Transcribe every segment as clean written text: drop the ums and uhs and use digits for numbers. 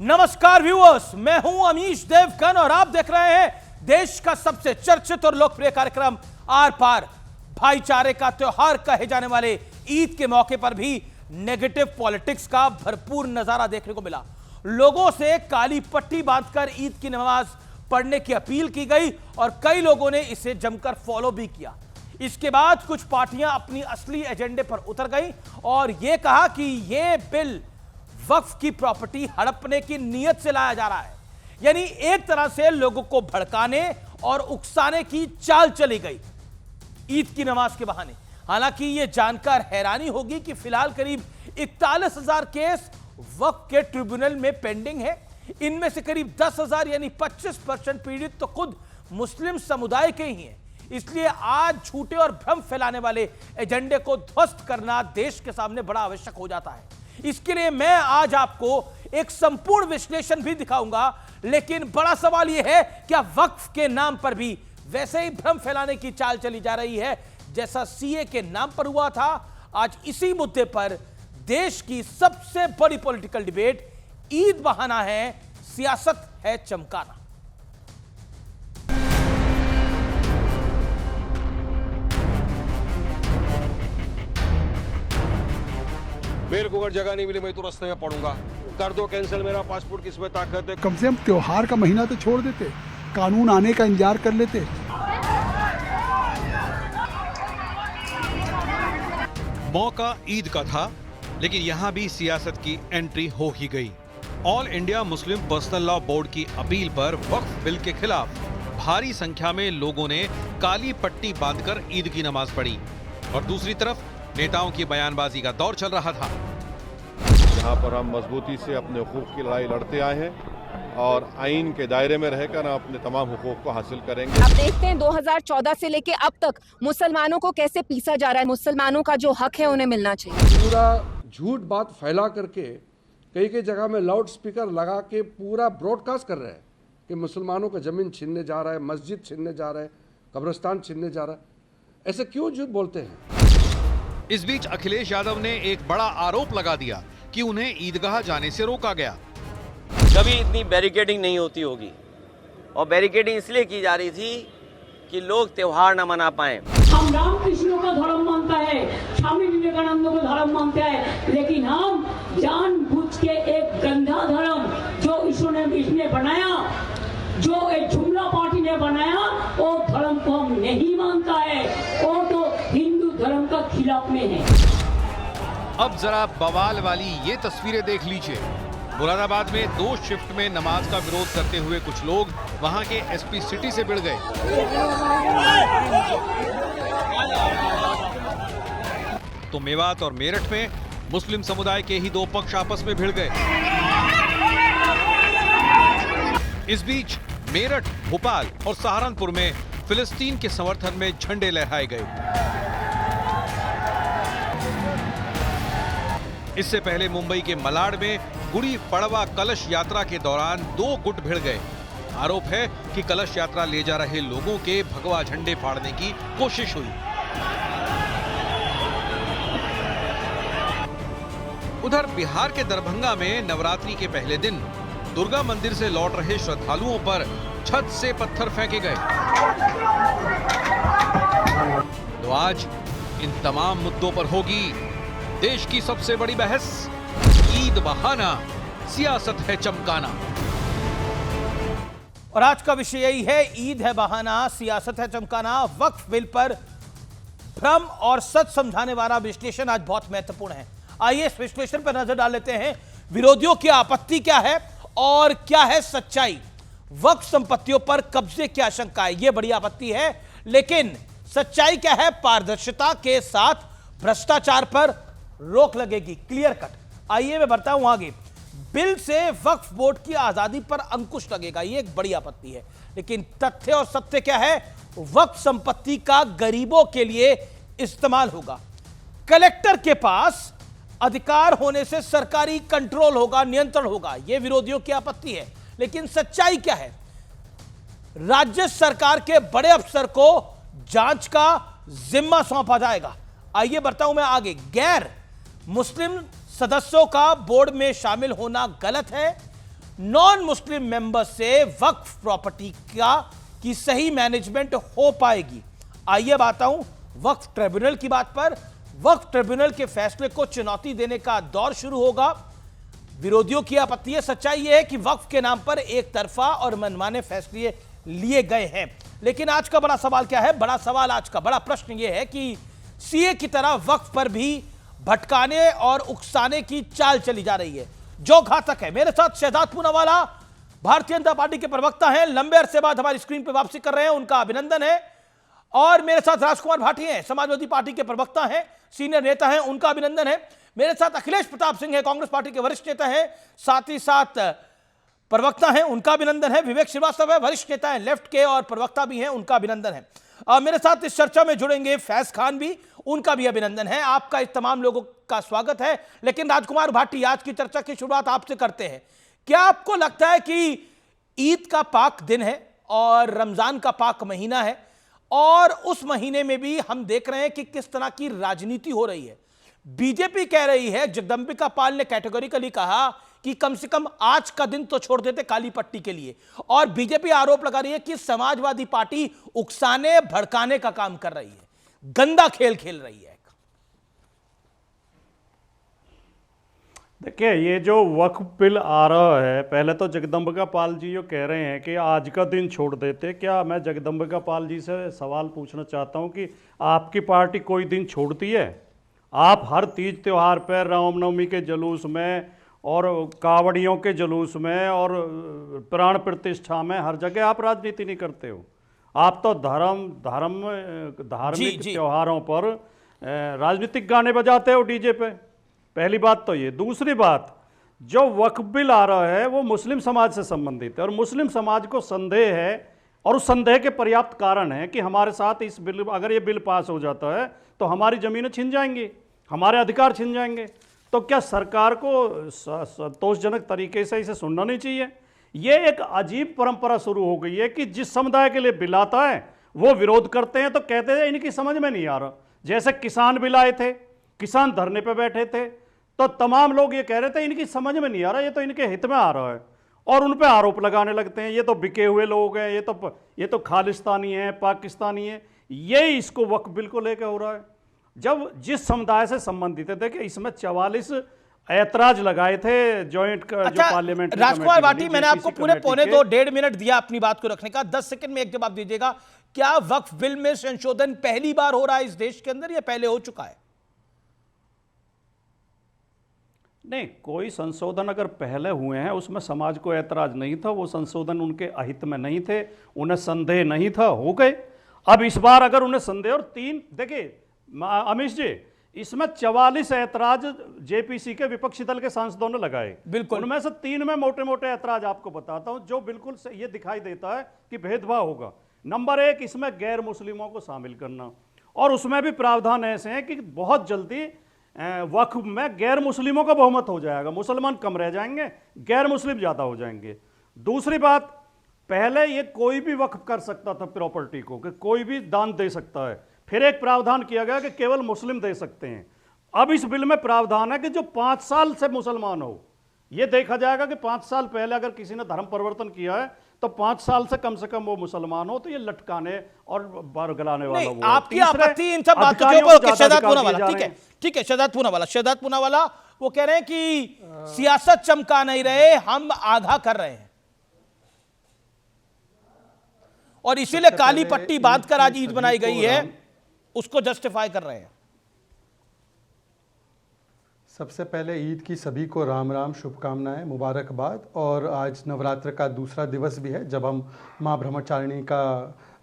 नमस्कार व्यूअर्स, मैं हूं अमीश देवगन और आप देख रहे हैं देश का सबसे चर्चित और लोकप्रिय कार्यक्रम आर पार। भाईचारे का त्योहार कहे जाने वाले ईद के मौके पर भी नेगेटिव पॉलिटिक्स का भरपूर नजारा देखने को मिला। लोगों से काली पट्टी बांधकर ईद की नमाज पढ़ने की अपील की गई और कई लोगों ने इसे जमकर फॉलो भी किया। इसके बाद कुछ पार्टियां अपनी असली एजेंडे पर उतर गई और यह कहा कि यह बिल वक्फ की प्रॉपर्टी हड़पने की नीयत से लाया जा रहा है। यानी एक तरह से लोगों को भड़काने और उकसाने की चाल चली गई ईद की नमाज के बहाने। हालांकि यह जानकर हैरानी होगी कि फिलहाल करीब 41,000 केस वक्फ के ट्रिब्यूनल में पेंडिंग है। इनमें से करीब 10,000 यानी 25% पीड़ित तो खुद मुस्लिम समुदाय के ही हैं। इसलिए आज झूठे और भ्रम फैलाने वाले एजेंडे को ध्वस्त करना देश के सामने बड़ा आवश्यक हो जाता है। इसके लिए मैं आज आपको एक संपूर्ण विश्लेषण भी दिखाऊंगा, लेकिन बड़ा सवाल यह है क्या वक्फ के नाम पर भी वैसे ही भ्रम फैलाने की चाल चली जा रही है जैसा सीए के नाम पर हुआ था। आज इसी मुद्दे पर देश की सबसे बड़ी पॉलिटिकल डिबेट, ईद बहाना है, सियासत है चमकाना। मेरे को अगर जगह नहीं मिली मैं तो रास्ते में पड़ूंगा। कर दो कैंसिल, मेरा पासपोर्ट किसमें ताकत है। कम से कम त्योहार का महीना तो छोड़ देते, कानून आने का इंतजार कर लेते। मौका ईद का था, लेकिन यहां भी सियासत की एंट्री हो ही गई। All India Muslim personal law board की अपील पर वक्फ बिल के खिलाफ भारी संख्या में लोगों ने काली पट्टी बांधकर ईद की नमाज पढ़ी और दूसरी तरफ नेताओं की बयानबाजी का दौर चल रहा था। यहाँ पर हम मजबूती से अपने हुकूक की लड़ाई लड़ते आए हैं और आइन के दायरे में रहकर अपने तमाम हुकूक को हासिल करेंगे। आप देखते हैं 2014 से लेके अब तक मुसलमानों को कैसे पीसा जा रहा है। मुसलमानों का जो हक है उन्हें मिलना चाहिए। पूरा झूठ बात फैला करके कई कई जगह में लाउड स्पीकर लगा के पूरा ब्रॉडकास्ट कर रहे हैं कि मुसलमानों का जमीन छीनने जा रहा है, मस्जिद छीनने जा रहा है, कब्रिस्तान छीनने जा रहा है। ऐसे क्यों झूठ बोलते हैं? इस बीच अखिलेश यादव ने एक बड़ा आरोप लगा दिया कि उन्हें ईदगाह जाने से रोका गया। कभी इतनी बैरिकेडिंग नहीं होती होगी और बैरिकेडिंग इसलिए की जा रही थी कि लोग त्योहार न मना पाए। हम रामकृष्ण को धर्म मानता है, स्वामी विवेकानंद को धर्म मानता है, लेकिन हम जानबूझ के एक गंदा धर्म जो इसने बनाया, जो एक जुमला पार्टी ने बनाया, वो धर्म को हम नहीं मानता है। वो तो हिंदू धर्म का खिलाफ में है। अब जरा बवाल वाली ये तस्वीरें देख लीजिए। मुरादाबाद में 2 शिफ्ट में नमाज का विरोध करते हुए कुछ लोग वहां के एसपी सिटी से भिड़ गए। तो मेवात और मेरठ में मुस्लिम समुदाय के ही 2 पक्ष आपस में भिड़ गए। इस बीच मेरठ, भोपाल और सहारनपुर में फिलिस्तीन के समर्थन में झंडे लहराए गए। इससे पहले मुंबई के मलाड में गुड़ी पड़वा कलश यात्रा के दौरान 2 गुट भिड़ गए। आरोप है कि कलश यात्रा ले जा रहे लोगों के भगवा झंडे फाड़ने की कोशिश हुई। उधर बिहार के दरभंगा में नवरात्रि के पहले दिन दुर्गा मंदिर से लौट रहे श्रद्धालुओं पर छत से पत्थर फेंके गए। तो आज इन तमाम मुद्दों पर होगी देश की सबसे बड़ी बहस। ईद बहाना, सियासत है चमकाना। और आज का विषय यही है, ईद है बहाना, सियासत है चमकाना। वक्फ बिल पर भ्रम और सच समझाने वाला विश्लेषण आज बहुत महत्वपूर्ण है। आइए इस विश्लेषण पर नजर डाल लेते हैं। विरोधियों की आपत्ति क्या है और क्या है सच्चाई। वक्फ संपत्तियों पर कब्जे की आशंका है, यह बड़ी आपत्ति है, लेकिन सच्चाई क्या है? पारदर्शिता के साथ भ्रष्टाचार पर रोक लगेगी, क्लियर कट। आइए मैं बढ़ता हूं आगे। बिल से वक्फ बोर्ड की आजादी पर अंकुश लगेगा, यह एक बड़ी आपत्ति है, लेकिन तथ्य और सत्य क्या है? वक्फ संपत्ति का गरीबों के लिए इस्तेमाल होगा। कलेक्टर के पास अधिकार होने से सरकारी कंट्रोल होगा, नियंत्रण होगा, यह विरोधियों की आपत्ति है। लेकिन सच्चाई क्या है? राज्य सरकार के बड़े अफसर को जांच का जिम्मा सौंपा जाएगा। आइए बढ़ता हूं मैं आगे। गैर मुस्लिम सदस्यों का बोर्ड में शामिल होना गलत है। नॉन मुस्लिम मेंबर्स से वक्फ प्रॉपर्टी की सही मैनेजमेंट हो पाएगी? आइए अब आता हूं वक्फ ट्रिब्यूनल की बात पर। वक्फ ट्रिब्यूनल के फैसले को चुनौती देने का दौर शुरू होगा। विरोधियों की आपत्ति है। सच्चाई यह है कि वक्फ के नाम पर एक तरफा और मनमाने फैसले लिए गए हैं। लेकिन आज का बड़ा सवाल क्या है? बड़ा सवाल, आज का बड़ा प्रश्न यह है कि सीए की तरह वक्फ पर भी भटकाने और उकसाने की चाल चली जा रही है, जो घातक है। मेरे साथ शहजाद पूनावाला भारतीय जनता पार्टी के प्रवक्ता हैं, लंबे अरसे बाद हमारी स्क्रीन पर वापसी कर रहे हैं, उनका अभिनंदन है। और मेरे साथ राजकुमार भाटी हैं, समाजवादी पार्टी के प्रवक्ता हैं, सीनियर नेता हैं, उनका अभिनंदन है। मेरे साथ अखिलेश प्रताप सिंह है, कांग्रेस पार्टी के वरिष्ठ नेता हैं, साथ ही साथ प्रवक्ता हैं, उनका अभिनंदन है। विवेक श्रीवास्तव है, वरिष्ठ नेता हैं लेफ्ट के और प्रवक्ता भी हैं, उनका अभिनंदन है। मेरे साथ इस चर्चा में जुड़ेंगे फैज खान भी, उनका भी अभिनंदन है। आपका इस तमाम लोगों का स्वागत है। लेकिन राजकुमार भाटी, आज की चर्चा की शुरुआत आपसे करते हैं। क्या आपको लगता है कि ईद का पाक दिन है और रमजान का पाक महीना है, और उस महीने में भी हम देख रहे हैं कि किस तरह की राजनीति हो रही है? बीजेपी कह रही है, जगदंबिका पाल ने कैटेगोरिकली कहा कि कम से कम आज का दिन तो छोड़ देते काली पट्टी के लिए, और बीजेपी आरोप लगा रही है कि समाजवादी पार्टी उकसाने भड़काने का काम कर रही है, गंदा खेल खेल रही है। देखिए, ये जो वक्फ बिल आ रहा है, पहले तो जगदंबिका पाल जी जो कह रहे हैं कि आज का दिन छोड़ देते, क्या मैं जगदंबिका पाल जी से सवाल पूछना चाहता हूं कि आपकी पार्टी कोई दिन छोड़ती है? आप हर तीज त्यौहार पर, रामनवमी के जुलूस में और कावड़ियों के जुलूस में और प्राण प्रतिष्ठा में, हर जगह आप राजनीति नहीं करते हो। आप तो धार्मिक त्योहारों पर राजनीतिक गाने बजाते हो डीजे पे। पहली बात तो ये। दूसरी बात, जो वक्फ बिल आ रहा है वो मुस्लिम समाज से संबंधित है, और मुस्लिम समाज को संदेह है, और उस संदेह के पर्याप्त कारण है कि हमारे साथ इस बिल, अगर ये बिल पास हो जाता है तो हमारी ज़मीनें छिन जाएंगी, हमारे अधिकार छिन जाएंगे। तो क्या सरकार को संतोषजनक तरीके से इसे सुनना नहीं चाहिए? ये एक अजीब परंपरा शुरू हो गई है कि जिस समुदाय के लिए बिल आता है वो विरोध करते हैं, तो कहते हैं इनकी समझ में नहीं आ रहा। जैसे किसान बिल आए थे, किसान धरने पे बैठे थे, तो तमाम लोग ये कह रहे थे इनकी समझ में नहीं आ रहा, ये तो इनके हित में आ रहा है, और उन पे आरोप लगाने लगते हैं, ये तो बिके हुए लोग हैं, ये तो खालिस्तानी है, पाकिस्तानी है। ये इसको वक्फ बिल को लेकर हो रहा है। जब जिस समुदाय से संबंधित है, देखिए इसमें 44 ऐतराज लगाए थे जॉइंट जो पार्लियामेंट। राजकुमार भाटी, मैंने आपको पूरे पौने 2.5 मिनट दिया अपनी बात को रखने का। 10 सेकंड में एक जवाब दीजिएगा, क्या वक्फ बिल में संशोधन पहली बार हो रहा है इस देश के अंदर, या पहले हो चुका है? नहीं, कोई संशोधन अगर पहले हुए हैं उसमें समाज को ऐतराज नहीं था, वो संशोधन उनके अहित में नहीं थे, उन्हें संदेह नहीं था, हो गए। अब इस बार अगर उन्हें संदेह, और 3, देखिए अमीश जी, इसमें 44 ऐतराज जेपीसी के विपक्षी दल के सांसदों ने लगाए। बिल्कुल। उनमें से 3 में मोटे मोटे ऐतराज आपको बताता हूं, जो बिल्कुल ये दिखाई देता है कि भेदभाव होगा। नंबर 1, इसमें गैर मुस्लिमों को शामिल करना, और उसमें भी प्रावधान ऐसे हैं कि बहुत जल्दी वक्फ में गैर मुस्लिमों का बहुमत हो जाएगा, मुसलमान कम रह जाएंगे, गैर मुस्लिम ज़्यादा हो जाएंगे। दूसरी बात, पहले ये कोई भी वक्फ कर सकता था प्रॉपर्टी को, कि कोई भी दान दे सकता है, फिर एक प्रावधान किया गया कि केवल मुस्लिम दे सकते हैं। अब इस बिल में प्रावधान है कि जो 5 साल से मुसलमान हो, ये देखा जाएगा कि 5 साल पहले अगर किसी ने धर्म परिवर्तन किया है तो 5 साल से कम वो मुसलमान हो, तो ये लटकाने और बरगलाने वाला वो। आपकी आपत्ति इन सब बातों के ऊपर, शहजाद पूनावाला, ठीक है शहजाद पूनावाला, वो कह रहे हैं कि सियासत चमका नहीं रहे, हम आगाह कर रहे हैं, और इसीलिए काली पट्टी बांधकर आज ईद बनाई गई है, उसको जस्टिफाई कर रहे हैं। सबसे पहले ईद की सभी को राम राम, शुभकामनाएं, मुबारकबाद। और आज नवरात्र का दूसरा दिवस भी है, जब हम माँ ब्रह्मचारिणी का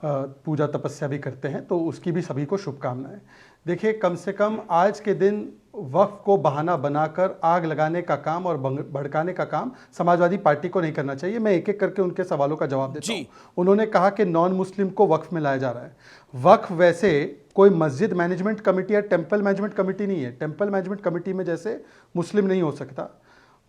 पूजा तपस्या भी करते हैं, तो उसकी भी सभी को शुभकामनाएं। देखिए, कम से कम आज के दिन वक्फ को बहाना बनाकर आग लगाने का काम और भड़काने का काम समाजवादी पार्टी को नहीं करना चाहिए। मैं एक एक करके उनके सवालों का जवाब देता हूँ। उन्होंने कहा कि नॉन मुस्लिम को वक्फ में लाया जा रहा है। वक्फ वैसे कोई मस्जिद मैनेजमेंट कमेटी या टेम्पल मैनेजमेंट कमेटी नहीं है। टेम्पल मैनेजमेंट कमेटी में जैसे मुस्लिम नहीं हो सकता,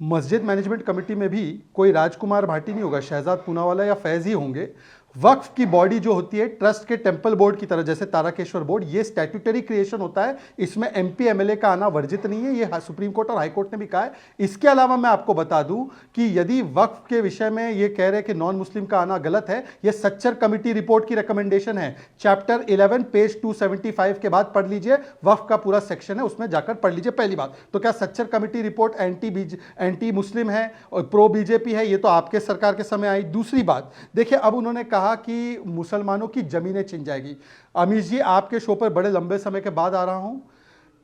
मस्जिद मैनेजमेंट कमेटी में भी कोई राजकुमार भाटी नहीं होगा, शहजाद पूनावाला या फैज़ ही होंगे। वक्फ की बॉडी जो होती है ट्रस्ट के टेंपल बोर्ड की तरह, जैसे तारकेश्वर बोर्ड, ये स्टैट्यूटरी क्रिएशन होता है, इसमें एमपी एमएलए का आना वर्जित नहीं है, ये सुप्रीम कोर्ट और हाई कोर्ट ने भी कहा है। इसके अलावा मैं आपको बता दूं कि यदि वक्फ के विषय में ये कह रहे हैं कि नॉन मुस्लिम का आना गलत है, ये सच्चर कमेटी रिपोर्ट की रिकमेंडेशन है, चैप्टर 11 पेज 275 के बाद पढ़ लीजिए, वक्फ का पूरा सेक्शन है, उसमें जाकर पढ़ लीजिए। पहली बात तो क्या Sachar committee report anti Muslim है और प्रो बीजेपी है? ये तो आपके सरकार के समय आई। दूसरी बात देखिए, अब उन्होंने कहा कि मुसलमानों की जमीनें छिन जाएगी। अमीश जी, आपके शो पर बड़े लंबे समय के बाद आ रहा हूं।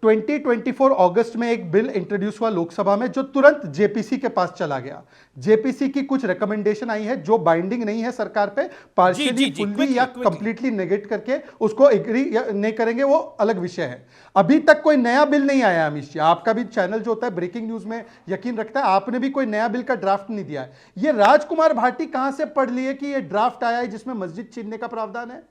2024 अगस्त में एक बिल इंट्रोड्यूस हुआ लोकसभा में जो तुरंत जेपीसी के पास चला गया। जेपीसी की कुछ रिकमेंडेशन आई है जो बाइंडिंग नहीं है सरकार पे, पार्शियली फुल्ली या कंप्लीटली नेगेट करके उसको एग्री नहीं करेंगे, वो अलग विषय है। अभी तक कोई नया बिल नहीं आया। अमीश जी, आपका भी चैनल जो होता है ब्रेकिंग न्यूज में यकीन रखता है, आपने भी कोई नया बिल का ड्राफ्ट नहीं दिया है। ये राजकुमार भाटी कहां से पढ़ लिए कि ये ड्राफ्ट आया है जिसमें मस्जिद छीनने का प्रावधान है?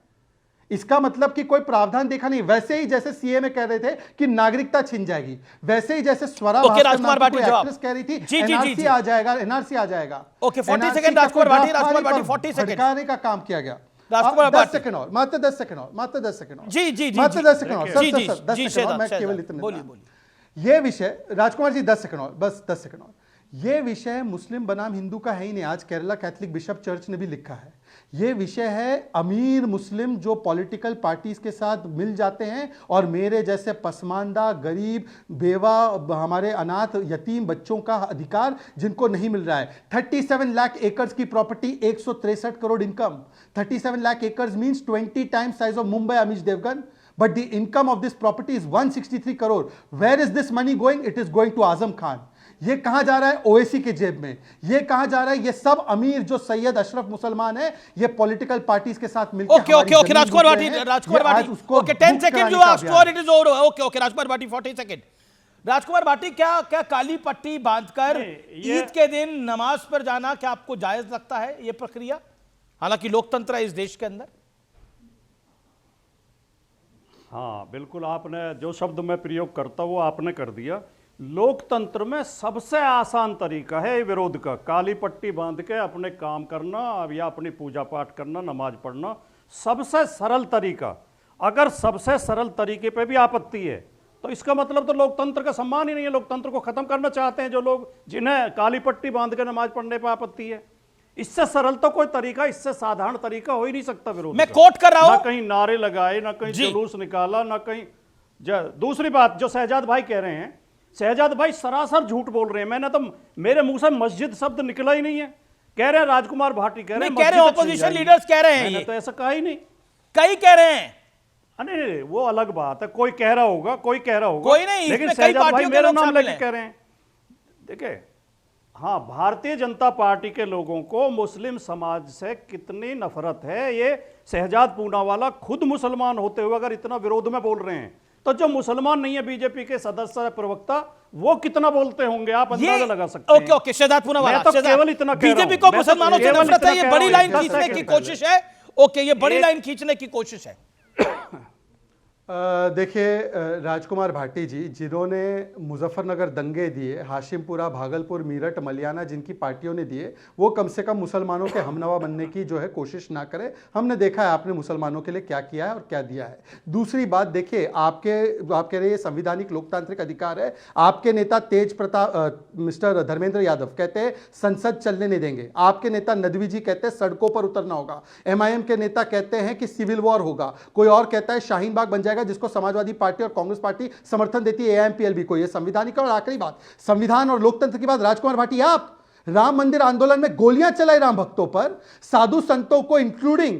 इसका मतलब कि कोई प्रावधान देखा नहीं। वैसे ही जैसे सीए में कह रहे थे कि नागरिकता छिन जाएगी, वैसे ही जैसे स्वरा राजकुमार भाटी एक्ट्रेस कह रही थी एनआरसी आ जाएगा, एनआरसी आ जाएगा। Okay, 40 second Rajkumar Bhati 40 second भड़काने का काम किया गया। राजकुमार 10 सेकंड और, मात्र 10 सेकंड और, मात्र 10 सेकंड और, जी जी जी मात्र 10 सेकंड और, जी जी 10 सेकंड और, मैं केवल इतने बोलिए। ये विषय राजकुमार जी 10 सेकंड और, बस 10 सेकंड और। ये विषय मुस्लिम बनाम हिंदू का है ही नहीं। आज केरला कैथलिक बिशप चर्च ने भी लिखा है। ये विषय है अमीर मुस्लिम जो पॉलिटिकल पार्टीज के साथ मिल जाते हैं और मेरे जैसे पसमानदा, गरीब, बेवा, हमारे अनाथ यतीम बच्चों का अधिकार जिनको नहीं मिल रहा है। 37 लाख एकर्स की property, 163 crore income. 37 lakh acres means 20 times size of Mumbai, Amish Devgan. But the income of this property is 163 crore. Where is this money going? It is going to Azam Khan. ये कहां जा रहा है? ओवैसी के जेब में। ये कहां जा रहा है? ये सब अमीर जो सैयद अशरफ मुसलमान है, ये पॉलिटिकल पार्टीज के साथ मिलकर okay Rajkumar Bhati okay 10 second you asked for, it is over. Okay Rajkumar Bhati 40 second. Rajkumar Bhati, क्या काली पट्टी बांधकर ईद के दिन नमाज पर जाना क्या आपको जायज लगता है ये प्रक्रिया? हालांकि लोकतंत्र है इस देश के अंदर। हाँ बिल्कुल, आपने जो शब्द मैं प्रयोग करता वो आपने कर दिया। लोकतंत्र में सबसे आसान तरीका है विरोध का, काली पट्टी बांध के अपने काम करना या अपनी पूजा पाठ करना, नमाज पढ़ना, सबसे सरल तरीका। अगर सबसे सरल तरीके पे भी आपत्ति है तो इसका मतलब तो लोकतंत्र का सम्मान ही नहीं है। लोकतंत्र को खत्म करना चाहते हैं जो लोग, जिन्हें काली पट्टी बांध के नमाज पढ़ने पर आपत्ति है। इससे सरल तो कोई तरीका, इससे साधारण तरीका हो ही नहीं सकता विरोध। मैं कोट कर रहा हूं, ना कहीं नारे लगाए, ना कहीं जुलूस निकाला, ना कहीं। दूसरी बात जो शहजाद भाई कह रहे हैं, शहजाद भाई सरासर झूठ बोल रहे हैं। मैंने तो, मेरे मुंह से मस्जिद शब्द निकला ही नहीं है। कह रहे हैं राजकुमार भाटी कह रहे हैं, ऑपोजिशन लीडर्स कह रहे हैं, मैंने तो ऐसा कहा ही नहीं। कई कह रहे हैं। अरे वो अलग बात है, कोई कह रहा होगा, कोई कह रहा होगा, कोई नहीं, लेकिन शहजाद भाई मेरा नाम लेके कह रहे हैं। देखिए, हाँ, भारतीय जनता पार्टी के लोगों को मुस्लिम समाज से कितनी नफरत है, ये शहजाद पूनावाला खुद मुसलमान होते हुए अगर इतना विरोध में बोल रहे हैं, तो जो मुसलमान नहीं है बीजेपी के सदस्य प्रवक्ता, वो कितना बोलते होंगे आप अंदाजा लगा सकते हैं। ओके शहजाद पूनावाला, तो केवल इतना बीजेपी को मुसलमानों से नफरत है, ये बड़ी लाइन खींचने की कोशिश है। ओके, ये बड़ी लाइन खींचने की कोशिश है। देखिए राजकुमार भाटी जी, जिन्होंने मुजफ्फरनगर दंगे दिए, हाशिमपुरा, भागलपुर, मीरठ, मलियाना जिनकी पार्टियों ने दिए, वो कम से कम मुसलमानों के हमनवा बनने की जो है कोशिश ना करें। हमने देखा है आपने मुसलमानों के लिए क्या किया है और क्या दिया है। दूसरी बात देखिए, आप कह रहे हैं संविधानिक लोकतांत्रिक अधिकार है। आपके नेता तेज प्रताप मिस्टर धर्मेंद्र यादव कहते हैं संसद चलने नहीं देंगे। आपके नेता नदवी जी कहते हैं सड़कों पर उतरना होगा। एमआईएम के नेता कहते हैं कि सिविल वॉर होगा। कोई और कहता है शाहीन बाग बन जाएगा, जिसको समाजवादी पार्टी और कांग्रेस पार्टी समर्थन देती है, एएमपीएलबी को। यह संविधानिक। और आखिरी बात, संविधान और लोकतंत्र की बात, राजकुमार भाटी आप राम मंदिर आंदोलन में गोलियां चलाई राम भक्तों पर, साधु संतों को इंक्लूडिंग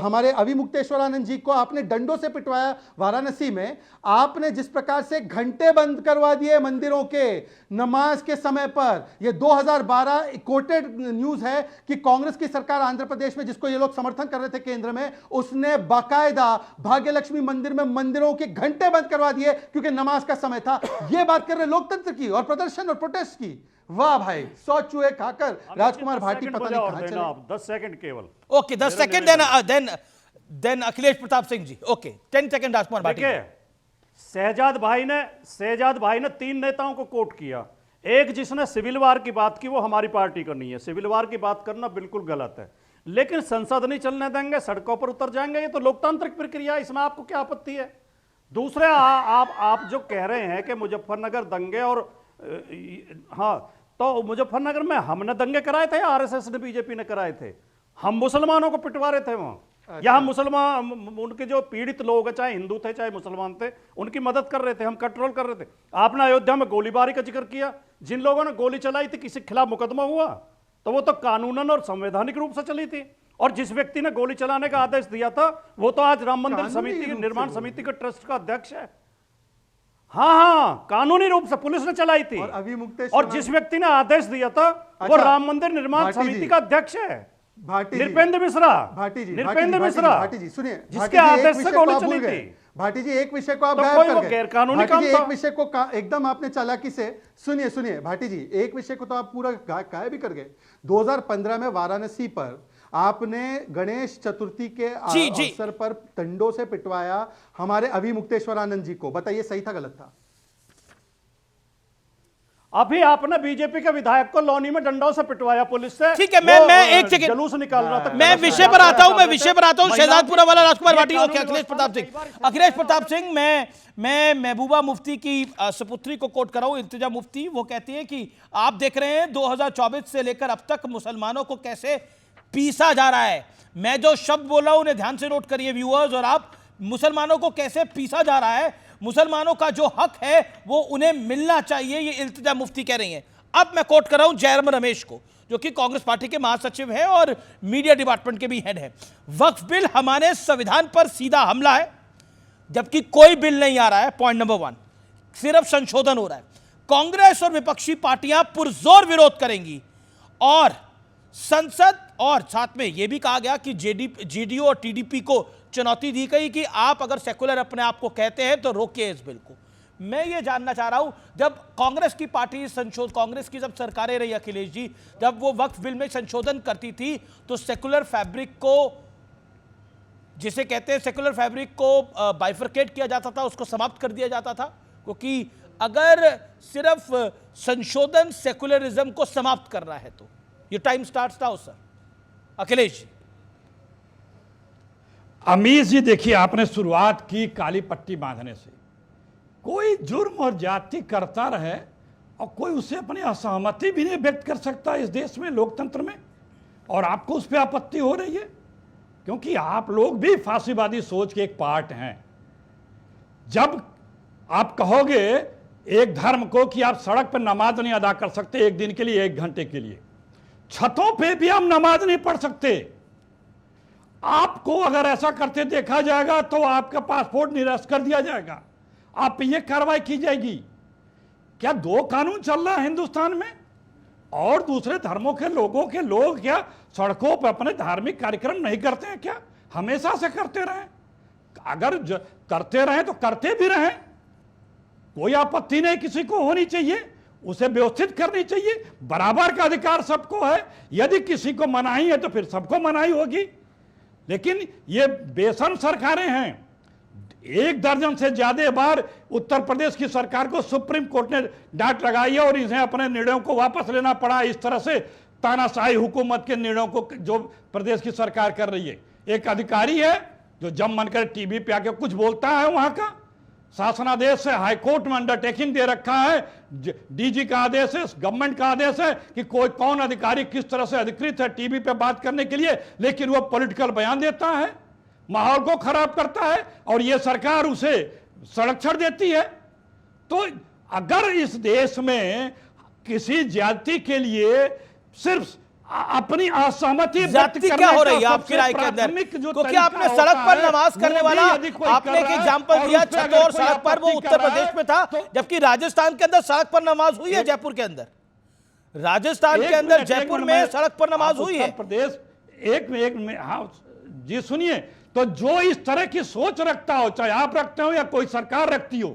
हमारे अविमुक्तेश्वरानंद जी को आपने डंडों से पिटवाया वाराणसी में। आपने जिस प्रकार से घंटे बंद करवा दिए मंदिरों के नमाज के समय पर, यह 2012 कोटेड न्यूज है कि कांग्रेस की सरकार आंध्र प्रदेश में, जिसको ये लोग समर्थन कर रहे थे केंद्र में, उसने बाकायदा भाग्यलक्ष्मी मंदिर में मंदिरों के घंटे बंद करवा दिए क्योंकि नमाज का समय था। यह बात कर रहे लोकतंत्र की और प्रदर्शन और प्रोटेस्ट की। वाह भाई, 100 चूहे खाकर राजकुमार भाटी पता नहीं कहां चले। 10 सेकंड केवल। Okay 10 second, then Akhilesh Pratap Singh ji. Okay 10 second Rajkumar Bhati. Shahzad भाई ने 3 नेताओं को कोट किया। एक जिसने सिविल वार की बात की वो हमारी पार्टी का नहीं है। सिविल वार की बात करना बिल्कुल गलत है। लेकिन संसद नहीं चलने देंगे, सड़कों पर उतर जाएंगे। ये तो लोकतांत्रिक प्रक्रिया है, इसमें आपको क्या आपत्ति है? दूसरे आप जो कह रहे हैं कि मुजफ्फरनगर दंगे और हाँ, तो मुजफ्फरनगर में हमने दंगे कराए थे या आरएसएस ने, बीजेपी ने कराए थे? हम मुसलमानों को पिटवा रहे थे वहां, या हम मुसलमान, उनके जो पीड़ित लोग हैं, चाहे हिंदू थे चाहे मुसलमान थे, उनकी मदद कर रहे थे, हम कंट्रोल कर रहे थे। आपने अयोध्या में गोलीबारी का जिक्र किया, जिन लोगों ने गोली चलाई थी किसी के खिलाफ मुकदमा हुआ? तो वो तो कानूनन और संवैधानिक रूप से चली थी। और जिस व्यक्ति ने गोली चलाने का आदेश दिया था वो तो आज राम मंदिर समिति के निर्माण समिति के ट्रस्ट का अध्यक्ष है। हाँ, कानूनी रूप से पुलिस ने चलाई थी। और जिस व्यक्ति ने आदेश दिया था वो राम मंदिर निर्माण समिति का अध्यक्ष है, नृपेंद्र मिश्रा। नृपेंद्र मिश्रा, सुनिए, जिसके आदेश से गोली चली थी। भाटी जी, एक विषय को आप तो गायब कोई कर वो गए। गैरकानूनी काम था। एक विषय को एकदम आपने चालाकी से, सुनिए भाटी जी, एक विषय को तो आप पूरा गायब भी कर गए। 2015 में वाराणसी पर आपने गणेश चतुर्थी के अवसर पर डंडों से पिटवाया हमारे अभी मुक्तेश्वरानंद जी को। बताइए, सही था गलत था? अभी आपने बीजेपी के विधायक को लौनी में डंडों से पिटवाया पुलिस से। ठीक है, मैं एक सेकंड जुलूस निकाल रहा था। मैं विषय पर आता हूं, शहजादपुरा वाला राजकुमार भाटी। ओके, अखिलेश प्रताप सिंह, मैं महबूबा मुफ्ती की सुपुत्री को कोट कर रहा हूं, इल्तिजा मुफ्ती। वो कहती है कि आप देख रहे हैं 2024 से लेकर अब तक मुसलमानों को कैसे पीसा जा रहा है। मैं जो शब्द बोल रहा हूं उन्हें ध्यान से नोट करिए व्यूअर्स, और आप, मुसलमानों को कैसे पीसा जा रहा है, मुसलमानों का जो हक है वो उन्हें मिलना चाहिए, ये इल्तिजा मुफ्ती कह रही हैं। अब मैं कोट कर रहा हूं जयराम रमेश को, जो कि कांग्रेस पार्टी के महासचिव है और मीडिया डिपार्टमेंट के भी हेड है। वक्फ बिल हमारे संविधान पर सीधा हमला है, जबकि कोई बिल नहीं आ रहा है। पॉइंट नंबर 1, सिर्फ संशोधन हो रहा है। कांग्रेस और विपक्षी पार्टियां पुरजोर विरोध करेंगी और संसद, और साथ में यह भी कहा गया कि जेडीयू और टीडीपी को चुनौती दी गई कि आप अगर सेकुलर अपने आप को कहते हैं तो रोकिए इस बिल को। मैं ये जानना चाह रहा हूं, जब कांग्रेस की पार्टी कांग्रेस की जब सरकारें रही अखिलेश जी, जब वो वक्फ बिल में संशोधन करती थी तो सेकुलर फैब्रिक को, जिसे कहते हैं सेकुलर फैब्रिक को बाइफरकेट किया जाता था, उसको समाप्त कर दिया जाता था, क्योंकि अगर सिर्फ संशोधन सेकुलरिज्म को समाप्त करना है तो ये टाइम स्टार्ट था। सर अखिलेश जी। अमीर जी, देखिए, आपने शुरुआत की काली पट्टी बांधने से। कोई जुर्म और जाति करता रहे और कोई उसे अपनी असहमति भी नहीं व्यक्त कर सकता इस देश में, लोकतंत्र में, और आपको उस पर आपत्ति हो रही है, क्योंकि आप लोग भी फांसीवादी सोच के एक पार्ट हैं। जब आप कहोगे एक धर्म को कि आप सड़क पर नमाज नहीं अदा कर सकते एक दिन के लिए, 1 घंटे के लिए, छतों पे भी हम नमाज नहीं पढ़ सकते, आपको अगर ऐसा करते देखा जाएगा तो आपका पासपोर्ट निरस्त कर दिया जाएगा, आप पे ये कार्रवाई की जाएगी। क्या 2 कानून चल रहा है हिंदुस्तान में? और दूसरे धर्मों के लोग क्या सड़कों पर अपने धार्मिक कार्यक्रम नहीं करते हैं क्या? हमेशा से करते रहें। अगर करते रहें तो करते भी रहें, कोई आपत्ति नहीं किसी को होनी चाहिए, उसे व्यवस्थित करनी चाहिए। बराबर का अधिकार सबको है। यदि किसी को मनाही है तो फिर सबको मनाही होगी। लेकिन ये बेशर्म सरकारें हैं। 1 दर्जन से ज्यादा बार उत्तर प्रदेश की सरकार को सुप्रीम कोर्ट ने डांट लगाई है और इन्हें अपने निर्णयों को वापस लेना पड़ा। इस तरह से तानाशाही हुकूमत के निर्णयों को जो प्रदेश की सरकार कर रही है। एक अधिकारी है जो जब मन करे टीवी पे आके कुछ बोलता है, वहां का शासनादेश से हाईकोर्ट में अंडरटेकिंग दे रखा है, डीजी का आदेश है, गवर्नमेंट का आदेश है कि कौन अधिकारी किस तरह से अधिकृत है टीवी पे बात करने के लिए, लेकिन वो पॉलिटिकल बयान देता है, माहौल को खराब करता है और ये सरकार उसे संरक्षण देती है। तो अगर इस देश में किसी जाति के लिए सिर्फ अपनी असहमति जाति क्या हो रही है आपकी राय के अंदर? क्योंकि आपने सड़क पर नमाज करने वाला, आपने एक एग्जांपल दिया छत और सड़क पर, वो उत्तर प्रदेश में था, जबकि राजस्थान के अंदर सड़क पर नमाज हुई है। जयपुर के अंदर, राजस्थान के अंदर जयपुर में सड़क पर नमाज हुई है। प्रदेश एक में हाँ जी, सुनिए, तो जो इस तरह की सोच रखता हो, चाहे आप रखते हो या कोई सरकार रखती हो,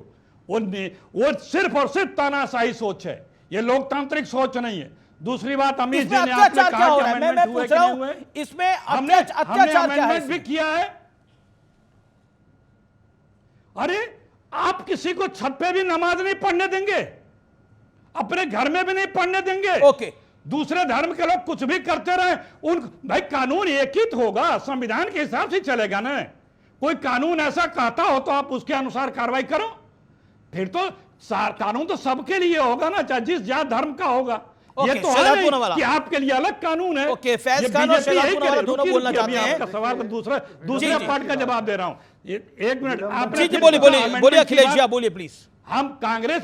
वो सिर्फ और सिर्फ तानाशाही सोच है, ये लोकतांत्रिक सोच नहीं है। दूसरी बात, अमीर जी ने आपने कहा कि अमेंडमेंट हुए कि नहीं हुए, इसमें हमने अमेंडमेंट भी किया है। अरे आप किसी को छत पे भी नमाज नहीं पढ़ने देंगे, अपने घर में भी नहीं पढ़ने देंगे। ओके, दूसरे धर्म के लोग कुछ भी करते रहे, उन भाई कानून एक ही तो होगा, संविधान के हिसाब से चलेगा ना। कोई कानून ऐसा कहता हो तो आप उसके अनुसार कार्रवाई करो, फिर तो कानून तो सबके लिए होगा ना, चाहे जिस जात धर्म का होगा। ये तो है नहीं कि आपके लिए अलग कानून है। ओके, फैज खान और शहजाद पूनावाला दोनों बोलना चाहते हैं। आपका सवाल का दूसरे पार्ट का जवाब दे रहा हूं। एक मिनट आप जी बोलिए अखिलेश जी, आप बोलिए प्लीज। हम कांग्रेस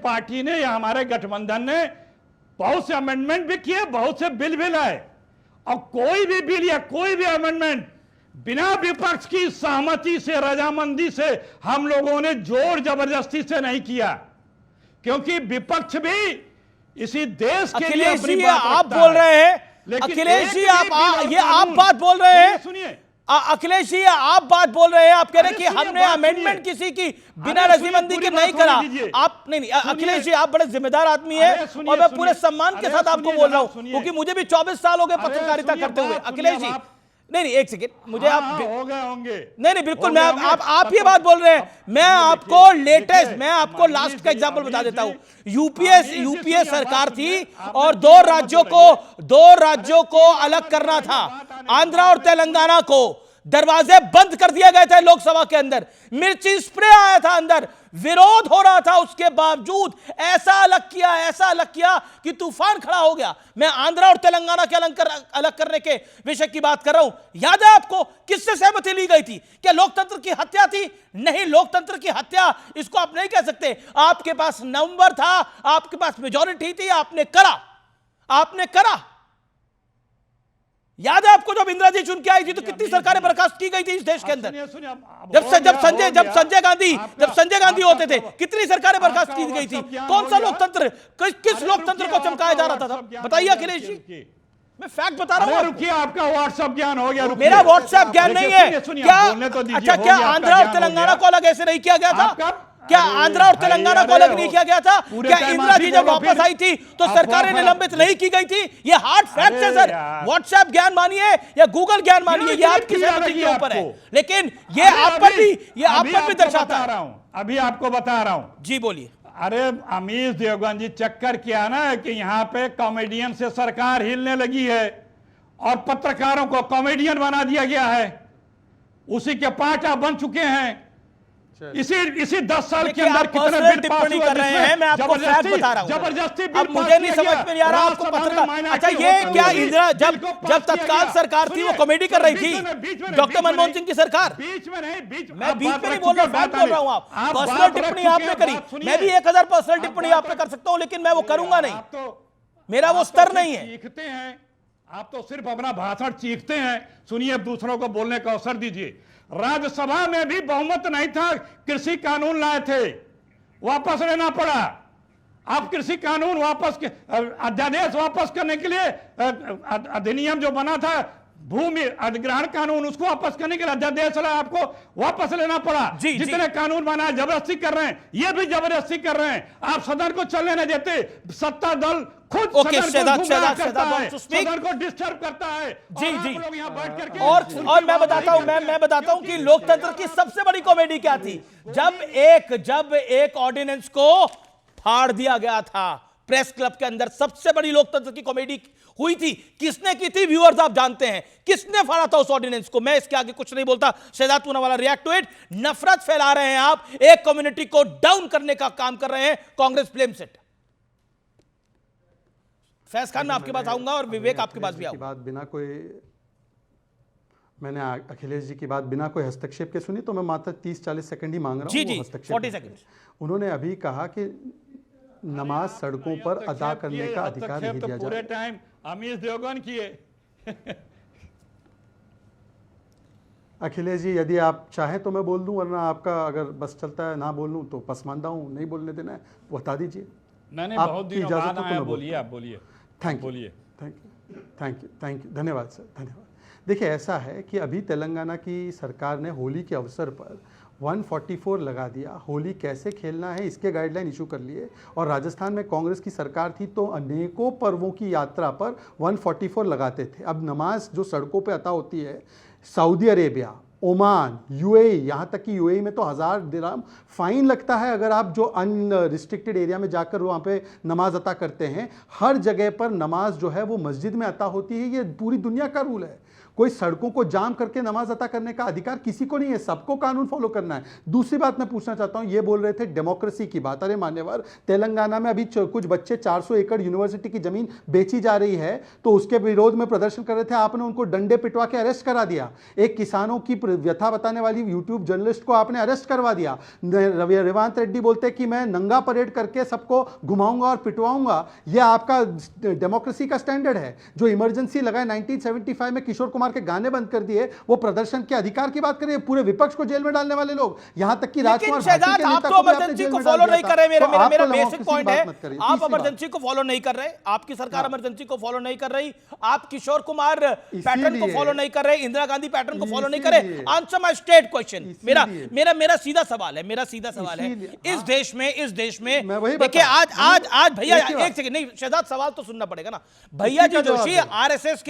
पार्टी ने या हमारे गठबंधन ने बहुत से अमेंडमेंट भी किए, बहुत से बिल भी लाए, और कोई भी बिल या कोई भी अमेंडमेंट बिना विपक्ष की सहमति से, रजामंदी से हम लोगों ने जोर जबरदस्ती से नहीं किया, क्योंकि विपक्ष भी इसी देश के लिए अपनी बात आप बोल रहे हैं, अखिलेश जी आप बात बोल रहे हैं, सुनिए अखिलेश जी आप बात बोल रहे हैं, आप कह रहे हैं कि हमने अमेंडमेंट किसी की बिना रजामंदी के नहीं करा। आप नहीं, अखिलेश जी आप बड़े जिम्मेदार आदमी हैं और मैं पूरे सम्मान के साथ आपको बोल रहा हूं, क्योंकि मुझे भी 24 साल हो गए पत्रकारिता करते हुए। अखिलेश जी नहीं एक सेकेंड, मुझे आप होंगे नहीं बिल्कुल, मैं आप ये बात बोल रहे हैं। मैं आपको लेटेस्ट, मैं आपको लास्ट का एग्जांपल बता देता हूं। यूपीए सरकार थी और दो राज्यों को अलग करना था, आंध्रा और तेलंगाना को। दरवाजे बंद कर दिए गए थे लोकसभा के अंदर, मिर्ची स्प्रे आया था अंदर, विरोध हो रहा था, उसके बावजूद ऐसा अलग किया कि तूफान खड़ा हो गया। मैं आंध्रा और तेलंगाना के अलग करने के विषय की बात कर रहा हूं। याद है आपको किससे सहमति ली गई थी? क्या लोकतंत्र की हत्या थी? नहीं, लोकतंत्र की हत्या इसको आप नहीं कह सकते। आपके पास नंबर था, आपके पास मेजॉरिटी थी, आपने करा। याद है आपको जब इंदिरा जी चुन के आई थी तो कितनी सरकारें बर्खास्त की गई थी इस देश के अंदर? जब संजय गांधी होते थे कितनी सरकारें बर्खास्त की गई थी? कौन सा लोकतंत्र, किस लोकतंत्र को चमकाया जा रहा था? बताइए अखिलेश जी, मैं फैक्ट बता रहा हूं। रुकिए, आपका व्हाट्सएप ज्ञान हो गया। मेरा व्हाट्सएप ज्ञान नहीं है क्या आंध्रा और तेलंगाना को अलग ऐसे नहीं किया गया था? क्या आंध्रा और तेलंगाना को अलग नहीं किया गया था? क्या इंदिरा जी जब वापस आई थी तो सरकारें निलंबित नहीं की गई थी? ये हार्ड फैक्ट है सर। व्हाट्सएप ज्ञान मानिए या गूगल ज्ञान मानिए, ये आपकी सहमति के ऊपर है, लेकिन ये आप पर भी दर्शाता है। अभी आपको बता रहा हूं। जी बोलिए। अरे अमीश देवगन जी, चक्कर क्या ना कि यहाँ पे कॉमेडियन से सरकार हिलने लगी है और पत्रकारों को कॉमेडियन बना दिया गया है, उसी के पार्ट आप बन चुके हैं। इसी 10 साल के अंदर कितने बिल टिप्पणी कर रहे हैं? मैं आपको फैक्ट बता रहा हूं। जबरदस्ती अब मुझे नहीं समझ में नहीं आ रहा आपको पत्रकार। अच्छा, ये क्या इंदिरा जब तत्काल सरकार थी वो कॉमेडी कर रही थी? डॉक्टर मनमोहन सिंह की सरकार? मैं बीच में नहीं बोल रहा, फैक्ट बोल रहा हूं। आप पर्सनल टिप्पणी आपने करी, मैं भी 1000 पर्सनल टिप्पणी आप पे कर सकता हूं, लेकिन मैं वो करूंगा नहीं, मेरा वो स्तर नहीं है। चीखते हैं आप तो, सिर्फ अपना भाषण चीखते हैं। सुनिए, दूसरों को बोलने का अवसर दीजिए। राज्यसभा में भी बहुमत नहीं था, कृषि कानून लाए थे, वापस लेना पड़ा। आप कृषि कानून अध्यादेश वापस करने के लिए अधिनियम जो बना था, भूमि अधिग्रहण कानून, उसको वापस करने के लिए अध्यादेश आपको वापस लेना पड़ा। जितने कानून बना जबरदस्ती कर रहे हैं, ये भी जबरदस्ती कर रहे हैं। आप सदन को चलने नहीं देते, सत्ता दल खुद सदन को डिस्टर्ब करता है। जी लोग यहाँ बैठ करके और मैं बताता हूं कि लोकतंत्र की सबसे बड़ी कॉमेडी क्या थी। जब एक ऑर्डिनेंस को फाड़ दिया गया था प्रेस क्लब के अंदर, सबसे बड़ी लोकतंत्र की कॉमेडी हुई थी। किसने की थी? व्यूअर्स आप जानते हैं किसने फाड़ा था उस ऑर्डिनेंस को। मैं इसके आगे कुछ नहीं बोलता। Shehzad Poonawalla, react to it. नफरत फैला रहे हैं आप, एक कम्युनिटी को डाउन करने का काम कर रहे हैं। Congress blames it. फैज खान, मैं आपके पास आऊंगा और विवेक आपके पास भी आऊंगा। मैंने अखिलेश जी की बात बिना कोई हस्तक्षेप के सुनी, तो मैं मात्र 30-40 सेकंड ही मांग रहा हूं। जी 40 सेकंड। उन्होंने अभी कहा कि नमाज सड़कों पर अदा करने का अधिकार नहीं दिया जाए। पूरे टाइम अमीश देवगन किए। अखिलेश जी, यदि आप चाहें तो मैं बोल दूं, वरना आपका अगर बस चलता है ना बोलूं तो पसमानदा हूं, नहीं बोलने देना है बता दीजिए। मैंने बहुत दिनों बाद आया, बोलिए, आप बोलिए। थैंक यू, धन्यवाद सर, धन्यवाद। देखिए, ऐसा है कि अभी तेलंगाना की सरकार ने होली के अवसर पर 144 लगा दिया। होली कैसे खेलना है इसके गाइडलाइन इशू कर लिए, और राजस्थान में कांग्रेस की सरकार थी तो अनेकों पर्वों की यात्रा पर 144 लगाते थे। अब नमाज जो सड़कों पे अता होती है, सऊदी अरेबिया, ओमान, यूएई, यहाँ तक कि यूएई में तो 1000 दिरहम फाइन लगता है अगर आप जो अनरिस्ट्रिक्टेड एरिया में जाकर वहाँ पे नमाज अता करते हैं। हर जगह पर नमाज जो है वो मस्जिद में अता होती है, ये पूरी दुनिया का रूल है। कोई सड़कों को जाम करके नमाज अता करने का अधिकार किसी को नहीं है, सबको कानून फॉलो करना है। दूसरी बात मैं पूछना चाहता हूं, ये बोल रहे थे डेमोक्रेसी की बात। अरे मान्यवर, तेलंगाना में अभी कुछ बच्चे 400 एकड़ यूनिवर्सिटी की जमीन बेची जा रही है तो उसके विरोध में प्रदर्शन कर रहे थे, आपने उनको डंडे पिटवा के अरेस्ट करा दिया। एक किसानों की व्यथा बताने वाली यूट्यूब जर्नलिस्ट को आपने अरेस्ट करवा दिया। रेवांत रेड्डी बोलते कि मैं नंगा परेड करके सबको घुमाऊंगा और पिटवाऊंगा। यह आपका डेमोक्रेसी का स्टैंडर्ड है। जो इमरजेंसी लगाए 1975 में किशोर कुमार के गाने बंद कर दिए, वो प्रदर्शन के अधिकार की बात करिए। पूरे विपक्ष को जेल में डालने वाले लोग, यहां तक कि राजकुमार शहजाद, आप तो इमरजेंसी को फॉलो नहीं कर रहे। मेरा बेसिक पॉइंट है, आप इमरजेंसी को फॉलो नहीं कर रहे, आपकी सरकार इमरजेंसी को फॉलो नहीं कर रही, आप किशोर कुमार पैटर्न को फॉलो नहीं कर रहे, इंदिरा गांधी पैटर्न को फॉलो नहीं कर रहे। Answer my straight question. मेरा सीधा सवाल है, इस देश में देखिए आज भैया एक सेकंड, नहीं शहजाद, सवाल तो सुनना पड़ेगा ना। भैया जी जोशी आरएसएस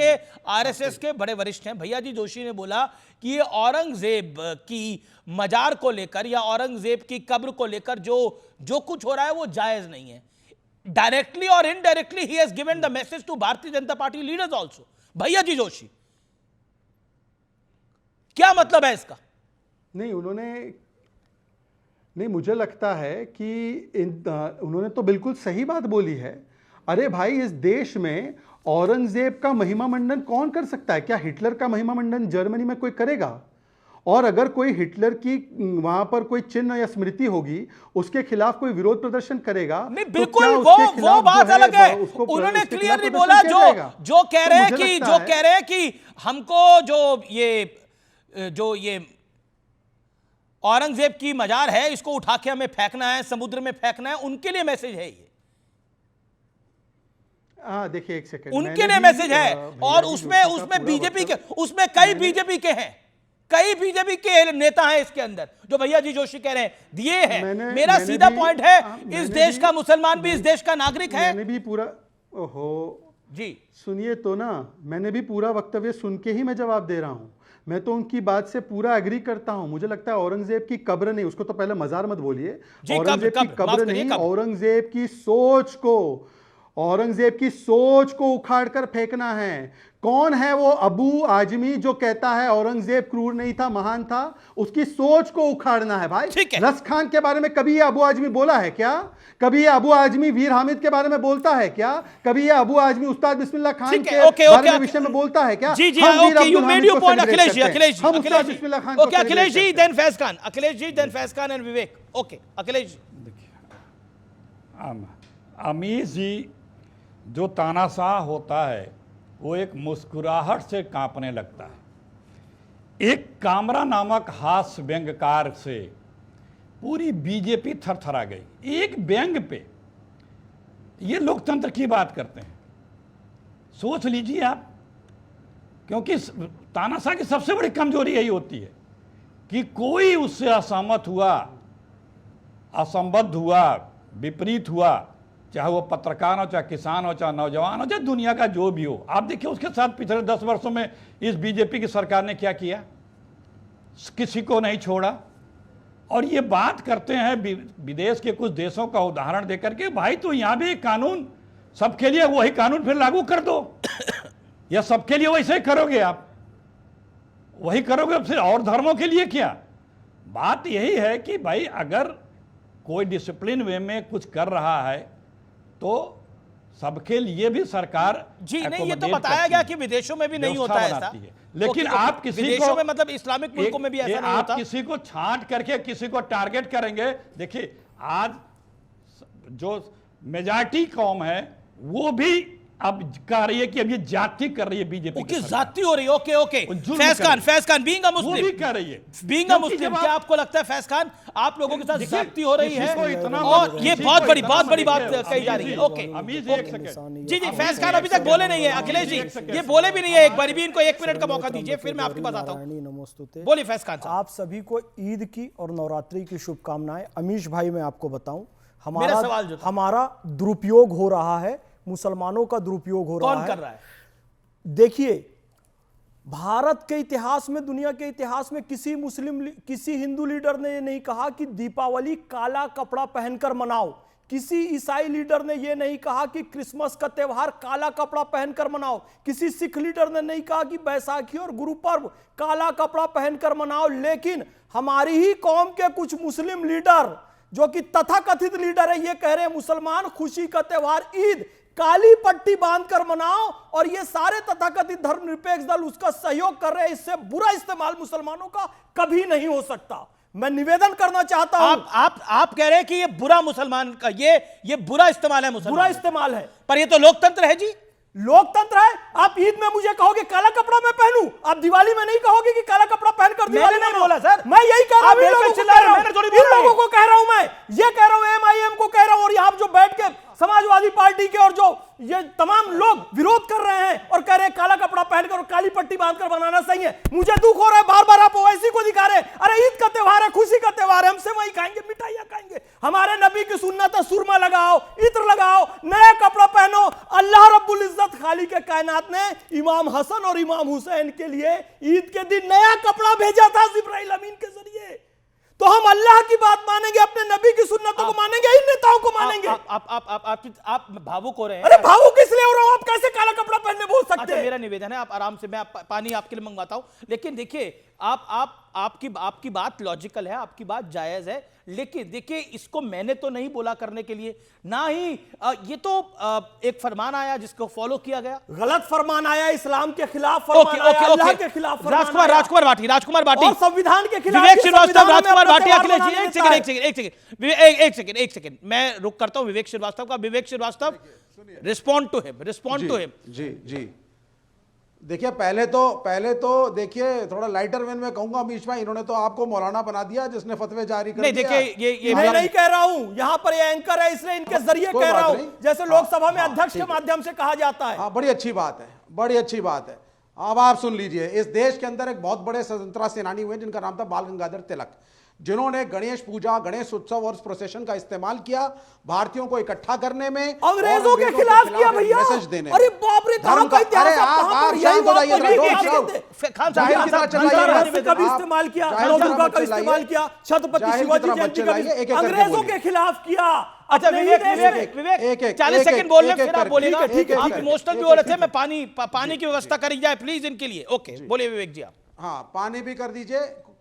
के बड़े वरिष्ठ हैं। भैया जी जोशी ने बोला कि ये औरंगजेब की मजार को लेकर या औरंगजेब की कब्र को लेकर जो कुछ हो रहा है वो जायज नहीं है। डायरेक्टली और indirectly he has given the message to Bharatiya Janata party leaders also. भैया जी जोशी, क्या मतलब है इसका? नहीं, मुझे लगता है कि उन्होंने तो बिल्कुल सही बात बोली है। अरे भाई, इस देश में औरंगजेब का महिमा मंडन कौन कर सकता है? क्या हिटलर का महिमा मंडन जर्मनी में कोई करेगा? और अगर कोई हिटलर की वहां पर कोई चिन्ह या स्मृति होगी, उसके खिलाफ कोई विरोध प्रदर्शन करेगा, नहीं, बिल्कुल वो बात अलग है। उन्होंने क्लियरली बोला, जो कह रहे हैं कि हमको जो ये औरंगजेब की मजार है, इसको उठा के हमें फेंकना है, समुद्र में फेंकना है, उनके लिए मैसेज है ये। देखिए एक सेकंड, उनके लिए मैसेज है। और उसमें बीजेपी के, उसमें कई बीजेपी के हैं, कई बीजेपी के नेता हैं इसके अंदर, जो भैया जी जोशी कह रहे हैं दिए हैं। मेरा सीधा पॉइंट है, इस देश का मुसलमान भी इस देश का नागरिक है। मैंने भी पूरा जी सुनिए तो ना, मैंने भी पूरा वक्तव्य सुन के ही मैं जवाब दे रहा हूं। मैं तो उनकी बात से पूरा एग्री करता हूं। मुझे लगता है औरंगजेब की कब्र नहीं, उसको तो पहले मजार मत बोलिए, औरंगजेब की कब्र नहीं, औरंगजेब की सोच को उखाड़ कर फेंकना है। कौन है वो अबू आजमी जो कहता है औरंगजेब क्रूर नहीं था, महान था? उसकी सोच को उखाड़ना है भाई। रस खान के बारे में कभी ये अबू आजमी बोला है क्या? कभी ये अबू आजमी वीर हामिद के बारे में बोलता है क्या? कभी ये अबू आजमी उस्ताद बिस्मिल्लाह खान के बारे में विषय में बोलता है क्या? जी, okay, you made your point Akhilesh ji, then Faiz Khan and Vivek. Okay Akhilesh ji, Amir ji, जो तानाशाह होता है वो एक मुस्कुराहट से कांपने लगता है। एक कामरा नामक हास्य व्यंग्यकार से पूरी बीजेपी थरथरा गई। एक व्यंग पे ये लोकतंत्र की बात करते हैं, सोच लीजिए आप। क्योंकि तानाशाह की सबसे बड़ी कमजोरी यही होती है कि कोई उससे असहमत हुआ, असंबद्ध हुआ, विपरीत हुआ, चाहे वो पत्रकार हो, चाहे किसान हो, चाहे नौजवान हो, चाहे दुनिया का जो भी हो। आप देखिए उसके साथ पिछले 10 वर्षों में इस बीजेपी की सरकार ने क्या किया, किसी को नहीं छोड़ा। और ये बात करते हैं विदेश के कुछ देशों का उदाहरण देकर के, भाई तो यहां भी कानून सबके लिए, वही कानून फिर लागू कर दो, या सबके लिए वैसे ही करोगे आप, वही करोगे फिर और धर्मों के लिए क्या? बात यही है कि भाई अगर कोई डिसिप्लिन वे में कुछ कर रहा है तो सबके लिए भी सरकार जी नहीं, ये तो बताया गया कि विदेशों में भी नहीं होता है ऐसा। लेकिन आप किसी विदेशों में, मतलब इस्लामिक मुल्कों में भी ऐसा नहीं होता। आप किसी को छांट करके किसी को टारगेट करेंगे। देखिए आज जो मेजॉरिटी कौम है वो भी अब कह रही है कि अब ये जाति कर रही है बीजेपी। ओके, जाति हो रही है। Okay Faiz Khan being a Muslim, वो भी कर रही है बीइंग अ मुस्लिम, क्या आपको लगता है फैज खान आप लोगों के साथ जाति हो रही है? और ये बहुत बड़ी बात कही जा रही है। ओके जी, फैज खान अभी तक बोले नहीं है। अखिलेश जी ये बोले भी नहीं है, एक बार भी इनको 1 मिनट का मौका दीजिए, फिर मैं आपकी बात आता हूं। बोलिए फैज खान साहब। आप सभी को ईद की और नवरात्रि की शुभकामनाएं। अमीश भाई, मैं आपको बताऊं, हमारा दुरुपयोग हो रहा है, मुसलमानों का दुरुपयोग हो रहा है। कौन कर रहा है? देखिए, भारत के इतिहास में, दुनिया के इतिहास में किसी हिंदू लीडर ने ये नहीं कहा कि दीपावली काला कपड़ा पहनकर मनाओ। किसी ईसाई लीडर ने यह नहीं कहा कि क्रिसमस का त्यौहार काला कपड़ा पहनकर मनाओ। किसी सिख लीडर ने नहीं कहा कि बैसाखी और गुरु पर्व काला कपड़ा पहनकर मनाओ। लेकिन हमारी ही कौम के कुछ मुस्लिम लीडर, जो कि तथाकथित लीडर है, ये कह रहे हैं मुसलमान खुशी का त्यौहार ईद काली पट्टी बांधकर मनाओ, और ये सारे तथाकथित धर्मनिरपेक्ष दल उसका सहयोग कर रहे हैं। इससे बुरा इस्तेमाल मुसलमानों का कभी नहीं हो सकता। मैं निवेदन करना चाहता हूं। आप कह रहे हैं कि ये बुरा मुसलमान का ये बुरा इस्तेमाल है, मुसलमान बुरा इस्तेमाल है, पर ये तो लोकतंत्र है जी। लोकतंत्र है। आप ईद में मुझे कहोगे काला कपड़ा मैं पहनूं, आप दिवाली में नहीं कहोगे कि काला कपड़ा पहनकर दिवाली नहीं बोला सर, मैं यही कह रहा हूं। इन लोगों को कह रहा हूं, मैं ये कह रहा हूं, MIM को कह रहा हूं, और यहां जो बैठ के समाजवादी पार्टी के और जो ये तमाम लोग विरोध कर रहे हैं और कह रहे हैं काला कपड़ा पहनकर और काली पट्टी बांधकर बनाना सही है। मुझे दुख हो रहा है, बार बार आप ओवैसी को दिखा रहे हैं। अरे ईद का त्यौहार है, खुशी का त्यौहार है, हम सेवई खाएंगे, मिठाइयां खाएंगे। हमारे नबी की सुन्नत है, सुरमा लगाओ, इत्र लगाओ, नया कपड़ा पहनो। अल्लाह रब्बुल इज्जत खाली के कायनात ने इमाम हसन और इमाम हुसैन के लिए ईद के दिन नया कपड़ा भेजा था जिब्राइल अमीन के जरिए। तो हम अल्लाह की बात मानेंगे, अपने नबी की सुन्नतों को मानेंगे, इन नेताओं को मानेंगे। आप भावुक हो रहे हैं। अरे भावुक इसलिए हो रहा हूं, आप कैसे काला कपड़ा पहनने बोल सकते हैं? मेरा निवेदन है, आप आराम से, मैं पानी आपके लिए मंगवाता हूं। लेकिन देखिए, आपकी बात लॉजिकल है, आपकी बात जायज है, लेकिन देखिए इसको मैंने तो नहीं बोला करने के लिए, ना ही ये तो एक फरमान आया जिसको फॉलो किया गया। गलत फरमान आया, इस्लाम के खिलाफ फरमान आया, अल्लाह के खिलाफ फरमान आया। राजकुमार भाटी और संविधान के खिलाफ। विवेक श्रीवास्तव, राजकुमार भाटी, अखिलेश जी, एक सेकंड, मैं रुक करता हूं विवेक श्रीवास्तव का। विवेक श्रीवास्तव, रिस्पॉन्ड टू हिम। जी देखिए, पहले तो देखिए, थोड़ा लाइटर वेन में कहूंगा अमीश भाई, इन्होंने तो आपको मौलाना बना दिया जिसने फतवे जारी कर दिया। देखिए ये मैं नहीं कह रहा हूं, यहां पर ये एंकर है इसलिए इनके जरिए कह रहा हूं, जैसे लोकसभा में अध्यक्ष के माध्यम से कहा जाता है। बड़ी अच्छी बात है, बड़ी अच्छी बात है। अब आप सुन लीजिए, इस देश के अंदर एक बहुत बड़े स्वतंत्रता सेनानी हुए जिनका नाम था बाल गंगाधर तिलक, जिन्होंने गणेश पूजा, गणेश उत्सव और प्रोसेशन का इस्तेमाल किया भारतीयों को इकट्ठा करने में, अंग्रेजों के खिलाफ किया भैया, मैसेज देने। अरे बाप रे, धर्म का इतिहास आप शांत हो जाइए, कभी इस्तेमाल किया, नवदुर्गा का इस्तेमाल किया, छत्रपति शिवाजी जयंती का अंग्रेजों के खिलाफ किया। अच्छा विवेक 40 सेकंड बोलने, फिर आप बोलेगा। आप इमोशनल भी हो रहे थे, मैं पानी की व्यवस्था करी जाए प्लीज इनके लिए। ओके, बोलिए विवेक जी आप। हाँ, पानी भी कर दीजिए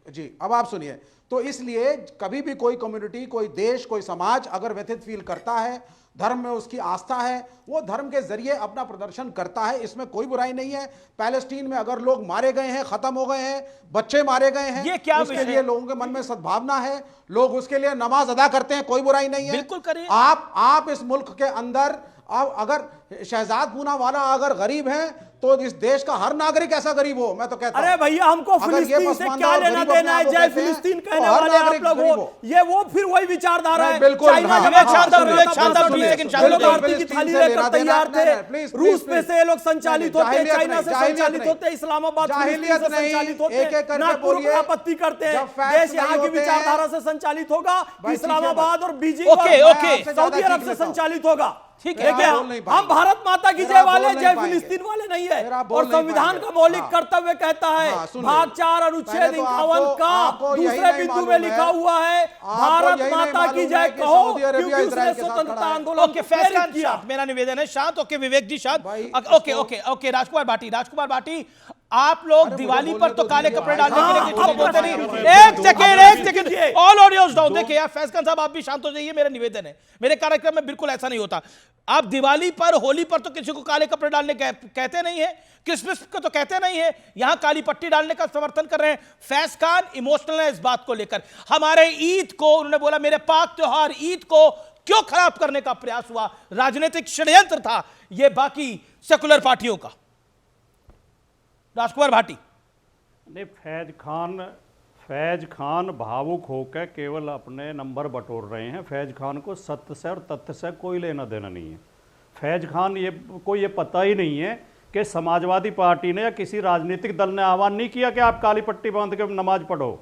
जी। अब आप सुनिए, तो इसलिए कभी भी कोई कम्युनिटी, कोई देश, कोई समाज अगर व्यथित फील करता है, धर्म में उसकी आस्था है, वो धर्म के जरिए अपना प्रदर्शन करता है, इसमें कोई बुराई नहीं है। पैलेस्टीन में अगर लोग मारे गए हैं, खत्म हो गए हैं, बच्चे मारे गए हैं, ये क्या उसके लिए लोगों के मन में सद्भावना है, लोग उसके लिए नमाज अदा करते हैं, कोई बुराई नहीं है। बिल्कुल करिए। आप इस मुल्क के अंदर, अब अगर शहजाद पूनावाला अगर गरीब हैं तो इस देश का हर नागरिक ऐसा गरीब हो, मैं तो कहता हूं। अरे भैया, हमको फिलिस्तीन से क्या लेना देना है? जय फिलिस्तीन कहने वाले आप लोग हो, ये वो फिर वही विचारधारा है। बिल्कुल थाली लेकर तैयार थे, रूस में से ये लोग संचालित होते, चाइना से संचालित होते, इस्लामाबाद से संचालित होते, नागपुर में आपत्ति करते हैं। देश यहाँ की विचारधारा से संचालित होगा, इस्लामाबाद और बीजिंग सऊदी अरब से संचालित होगा। ठीक है, हम भारत माता की जय वाले, जय फिलिस्तीन वाले नहीं है। और संविधान का मौलिक कर्तव्य कहता है, भाग 4 अनुच्छेद 51 का दूसरे बिंदु में लिखा हुआ है, भारत माता की जय कहो, क्योंकि उसने स्वतंत्रता आंदोलन को प्रेरित किया। मेरा निवेदन है शांत। ओके विवेक जी शांत। ओके राजकुमार भाटी, आप लोग दिवाली पर तो काले कपड़े डालने के लिए किसी को बोलते नहीं। एक सेकंड, ऑल ऑडियोज डाउन। देखिए यार फैज खान साहब, आप भी शांत हो जाइए, मेरा निवेदन है। मेरे कार्यक्रम में बिल्कुल ऐसा नहीं होता। आप दिवाली पर, होली पर तो किसी को काले कपड़े डालने कहते नहीं है, क्रिसमस को तो कहते नहीं है, यहां काली पट्टी डालने का समर्थन कर रहे हैं। फैज खान इमोशनल है इस बात को लेकर। हमारे ईद को, उन्होंने बोला मेरे पाक त्योहार ईद को क्यों खराब करने का प्रयास हुआ, राजनीतिक षड्यंत्र था यह बाकी सेकुलर पार्टियों का। राजकुमार भाटी ने फैज खान भावुक होकर केवल अपने नंबर बटोर रहे हैं। फैज खान को सत्य से और तथ्य से कोई लेना देना नहीं है। फैज खान ये पता ही नहीं है कि समाजवादी पार्टी ने या किसी राजनीतिक दल ने आह्वान नहीं किया कि आप काली पट्टी बांध के नमाज पढ़ो।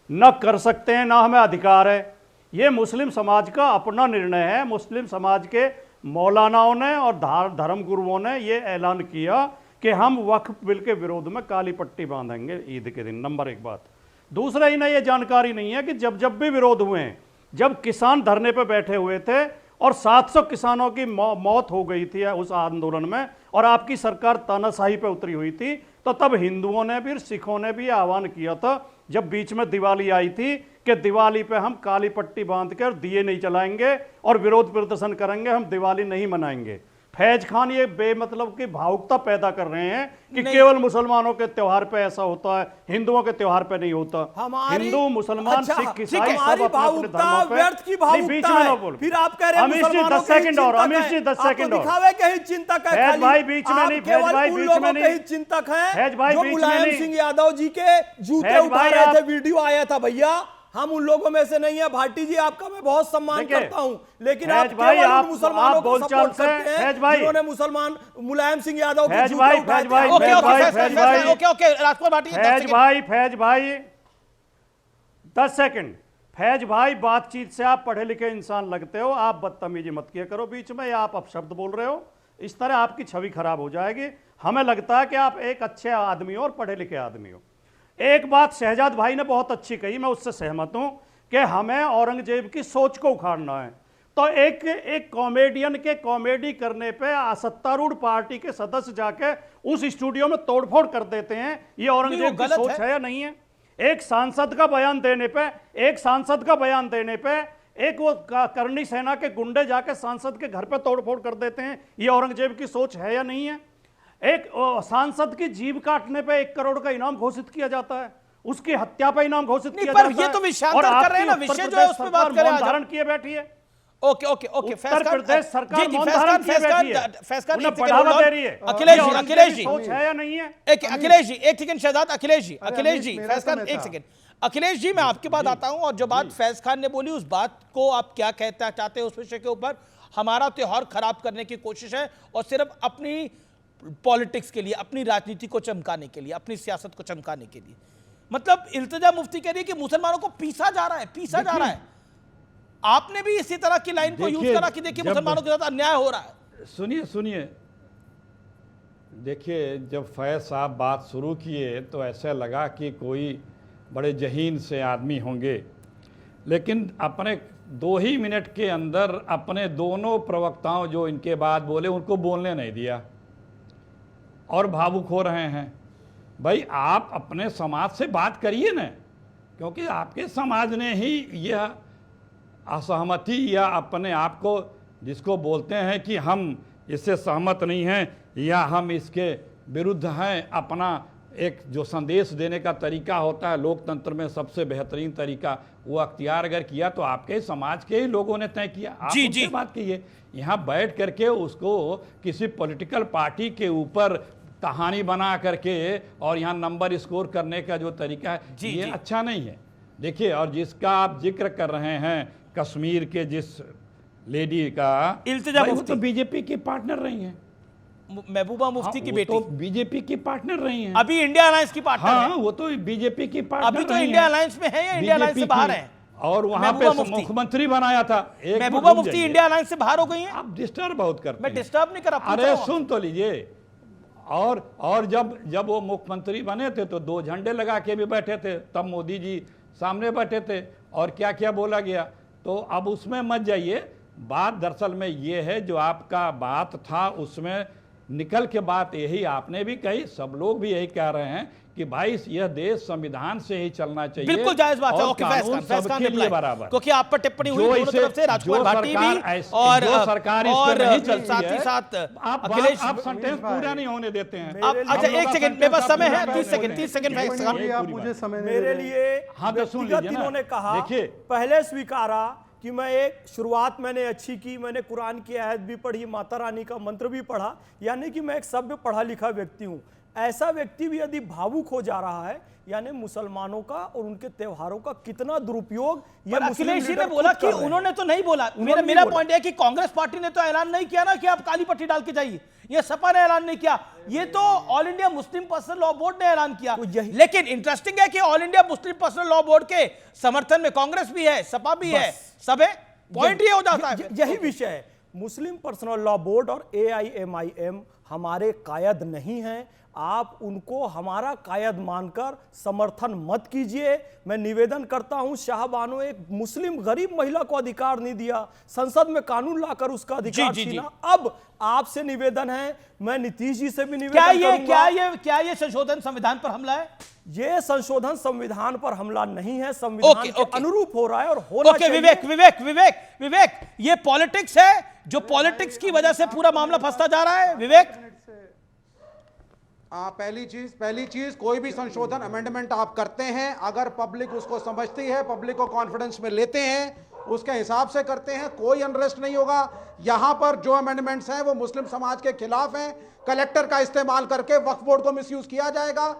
न कर सकते हैं, ना हमें अधिकार है। ये मुस्लिम समाज का अपना निर्णय है। मुस्लिम समाज के मौलानाओं ने और धर्म गुरुओं ने ये ऐलान किया कि हम वक्फ बिल के विरोध में काली पट्टी बांधेंगे ईद के दिन। नंबर 1 बात। दूसरा, इन्हें यह जानकारी नहीं है कि जब भी विरोध हुए हैं, जब किसान धरने पर बैठे हुए थे और 700 किसानों की मौत हो गई थी उस आंदोलन में, और आपकी सरकार तानाशाही पे उतरी हुई थी, तो तब हिंदुओं ने भी, सिखों ने भी आह्वान किया था, जब बीच में दिवाली आई थी, कि दिवाली पे हम काली पट्टी बांध कर दिए नहीं जलाएंगे और विरोध प्रदर्शन करेंगे, हम दिवाली नहीं मनाएंगे। फैज खान ये बेमतलब की भावुकता पैदा कर रहे हैं कि केवल मुसलमानों के त्योहार पे ऐसा होता है, हिंदुओं के त्योहार पे नहीं होता। हिंदू, मुसलमान, सिख, ईसाई सब अपने धर्मों पे। व्यर्थ की भावुकता बीच में ना बोल। फिर आप कह रहे हैं अमीश जी 10 सेकंड और, अमीश जी 10 सेकंड और। दिखावे के ही चिंतक है, फैज भाई बीच में नहीं, फैज भाई बीच में नहीं, चिंतक है फैज भाई बीच में मुलायम नहीं। सिंह यादव जी के जूते उठा रहे थे, वीडियो आया था भैया, हम उन लोगों में से नहीं है। भाटी जी आपका मैं बहुत सम्मान करता हूं, लेकिन आप केवल उन मुसलमानों को सपोर्ट करते हैं जिन्होंने मुसलमान मुलायम सिंह यादव के जूते उठाए थे। फैज भाई 10 सेकंड। फैज भाई, बातचीत से आप पढ़े लिखे इंसान लगते हो, आप बदतमीजी मत किया करो बीच में, या आप अपशब्द बोल रहे हो, इस तरह आपकी छवि खराब हो जाएगी। हमें लगता है कि आप एक अच्छे आदमी हो और पढ़े लिखे आदमी हो। एक बात शहजाद भाई ने बहुत अच्छी कही, मैं उससे सहमत हूं कि हमें औरंगजेब की सोच को उखाड़ना है। तो एक कॉमेडियन के कॉमेडी करने पे सत्तारूढ़ पार्टी के सदस्य जाके उस स्टूडियो में तोड़फोड़ कर देते हैं, ये औरंगजेब की सोच है या नहीं है? एक सांसद का बयान देने पे एक वो करनी सेना के गुंडे जाके सांसद के घर पे तोड़फोड़ कर देते हैं, ये औरंगजेब की सोच है या नहीं है? एक सांसद की जीभ काटने पे 1 करोड़ का इनाम घोषित किया जाता है, उसकी हत्या पे इनाम घोषित किया जाता है। ये तो विषयांतर कर रहे हैं ना, विषय जो है उस पे बात करें। धारण किए बैठी है। ओके, उत्तर प्रदेश सरकार मौन धारण किए बैठी है, उन्हें बढ़ावा दे रही है। अखिलेश जी सोच है या नहीं है? अखिलेश जी एक सेकंड, शहजाद अखिलेश जी फैज खान एक सेकंड। अखिलेश जी, मैं आपके बाद आता हूं, और जो बात फैज खान ने बोली उस बात को आप क्या कहना चाहते हैं उस विषय के ऊपर? हमारा त्योहार खराब करने की कोशिश है और सिर्फ अपनी पॉलिटिक्स के लिए, अपनी राजनीति को चमकाने के लिए, अपनी सियासत को चमकाने के लिए। मतलब इल्तिजा मुफ्ती कह रही है कि मुसलमानों को पीसा जा रहा है। आपने भी इसी तरह की लाइन को यूज करा कि देखिए मुसलमानों के साथ अन्याय हो रहा है। सुनिए, देखिए, जब फैज साहब बात शुरू किए तो ऐसा लगा कि कोई बड़े जहीन से आदमी होंगे, लेकिन अपने 2 ही मिनट के अंदर अपने दोनों प्रवक्ताओं जो इनके बाद बोले उनको बोलने नहीं दिया और भावुक हो रहे हैं। भाई, आप अपने समाज से बात करिए ना, क्योंकि आपके समाज ने ही यह असहमति या अपने आप को, जिसको बोलते हैं कि हम इससे सहमत नहीं हैं या हम इसके विरुद्ध हैं, अपना एक जो संदेश देने का तरीका होता है लोकतंत्र में सबसे बेहतरीन तरीका, वो अख्तियार अगर किया तो आपके समाज के ही लोगों ने तय किया। आप उनसे बात कीजिए, यहाँ बैठ करके उसको किसी पॉलिटिकल पार्टी के ऊपर कहानी बना करके और यहाँ नंबर स्कोर करने का जो तरीका है ये अच्छा नहीं है। देखिए, और जिसका आप जिक्र कर रहे हैं कश्मीर के जिस लेडी का, वो तो बीजेपी की पार्टनर रही हैं, महबूबा मुफ्ती की बेटी, तो बीजेपी की पार्टनर रही हैं। अभी इंडिया अलायंस की पार्टनर है। वो तो बीजेपी की पार्टनर अभी तो इंडिया अलायंस में है या इंडिया अलायंस से बाहर है? और वहां पे मुख्यमंत्री बनाया था। महबूबा मुफ्ती इंडिया अलायंस से बाहर हो गई हैं। आप डिस्टर्ब बहुत करते हैं। मैं डिस्टर्ब नहीं कर रहा। अरे सुन तो लीजिए, और जब वो मुख्यमंत्री बने थे तो 2 झंडे लगा के भी बैठे थे, तब मोदी जी सामने बैठे थे और क्या क्या बोला गया। तो अब उसमें मत जाइए। बात दरअसल में ये है, जो आपका बात था उसमें निकल के बात यही आपने भी कही, सब लोग भी यही कह रहे हैं कि भाई यह देश संविधान से ही चलना चाहिए। बिल्कुल जायज बात है। ओके, फैज खान ने बराबर, क्योंकि आप पर टिप्पणी हुई दोनों तरफ से, राजकुमार भाटी भी और सरकार साथ ही साथ अखिलेश। आप सेंटेंस पूरा नहीं होने देते हैं। अच्छा, 1 सेकंड, मेरे पास समय है, 30 सेकंड मुझे समय मेरे लिए। हाँ, तो सुन लीजिए ना। इन्होंने कहा, देखिए, पहले स्वीकारा कि मैं एक शुरुआत मैंने अच्छी की, मैंने कुरान की आयत भी पढ़ी, माता रानी का मंत्र भी पढ़ा, यानी कि मैं एक सभ्य पढ़ा लिखा व्यक्ति हूं। ऐसा व्यक्ति भी यदि भावुक हो जा रहा है, यानी मुसलमानों का और उनके त्योहारों का कितना दुरुपयोग ये अखिलेश जी ने बोला कि उन्होंने तो नहीं बोला। मेरा पॉइंट है कि कांग्रेस पार्टी ने तो ऐलान नहीं किया ना कि आप काली पट्टी डाल के जाइए, ये सपा ने ऐलान नहीं किया, ये तो all India Muslim personal law board ने ऐलान किया। लेकिन इंटरेस्टिंग है कि all India Muslim personal law board के समर्थन में कांग्रेस भी है, सपा भी है, सब है। पॉइंट ये हो जाता है, यही विषय है। मुस्लिम पर्सनल लॉ बोर्ड और AIMIM हमारे कायद नहीं हैं। आप उनको हमारा कायद मानकर समर्थन मत कीजिए। मैं निवेदन करता हूं, शाहबानो एक मुस्लिम गरीब महिला को अधिकार नहीं दिया, संसद में कानून लाकर उसका अधिकार छीना। अब आपसे निवेदन है, मैं नीतीश जी से भी निवेदन करूंगा। क्या ये संशोधन संविधान पर हमला है? ये संशोधन संविधान पर हमला नहीं है, संविधान के अनुरूप हो रहा है और होना चाहिए। विवेक, ये पॉलिटिक्स है, जो पॉलिटिक्स की वजह से पूरा मामला फंसता जा रहा है। विवेक, पहली चीज कोई भी संशोधन अमेंडमेंट आप करते हैं, अगर पब्लिक उसको समझती है, पब्लिक को कॉन्फिडेंस में लेते हैं, उसके हिसाब से करते हैं, कोई अनरेस्ट नहीं होगा। यहां पर जो अमेंडमेंट्स हैं वो मुस्लिम समाज के खिलाफ हैं। कलेक्टर का इस्तेमाल करके वक्फ बोर्ड को मिसयूज किया जाएगा,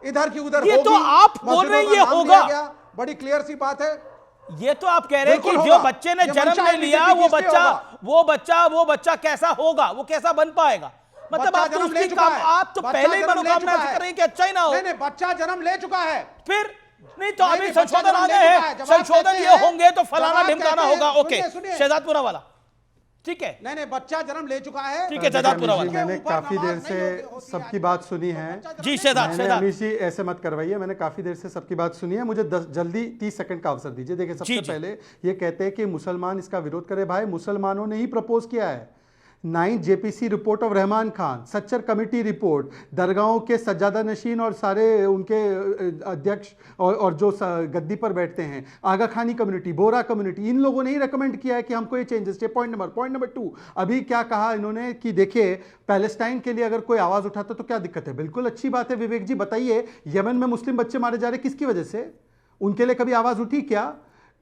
इधर की उधर ये तो आप बोल रहे हैं ये होगा, बड़ी क्लियर सी बात है। ये तो आप कह रहे हैं कि जो बच्चे ने जन्म ले लिया वो बच्चा कैसा होगा, वो कैसा बन पाएगा? मतलब आप तो पहले ही मनोकामना कर रहे हैं कि अच्छा ही ना हो। नहीं, बच्चा जन्म ले चुका है। फिर नहीं तो अभी संशोधन आ गए हैं, संशोधन ये होंगे तो फलाना ढिमकाना होगा। ओके, शहजादपुरा वाला, ठीक है। नहीं, बच्चा जन्म ले चुका है। ठीक है, शहजादपुरा वाला। मैंने काफी देर से सबकी बात सुनी है जी। शहजाद अमीश जी ऐसे मत करवाइए, मैंने काफी देर से सबकी बात सुनी है, मुझे जल्दी 30 सेकंड का अवसर दीजिए। देखिए, सबसे पहले ये कहते हैं कि मुसलमान इसका विरोध करे। भाई, मुसलमानों ने ही प्रपोज किया है। 9 JPC report of Rahman Khan, Sachar committee report, दरगाहों के सज्जादा नशीन और सारे उनके अध्यक्ष और जो गद्दी पर बैठते हैं, आगा खानी कम्युनिटी, बोरा कम्युनिटी, इन लोगों ने ही रेकमेंड किया है कि हमको ये चेंजेस चाहिए। पॉइंट नंबर 2, अभी क्या कहा इन्होंने कि देखिए, पैलेस्टाइन के लिए अगर कोई आवाज़ उठाता तो क्या दिक्कत है? बिल्कुल अच्छी बात है। विवेक जी बताइए, यमन में मुस्लिम बच्चे मारे जा रहे किसकी वजह से? उनके लिए कभी आवाज़ उठी क्या?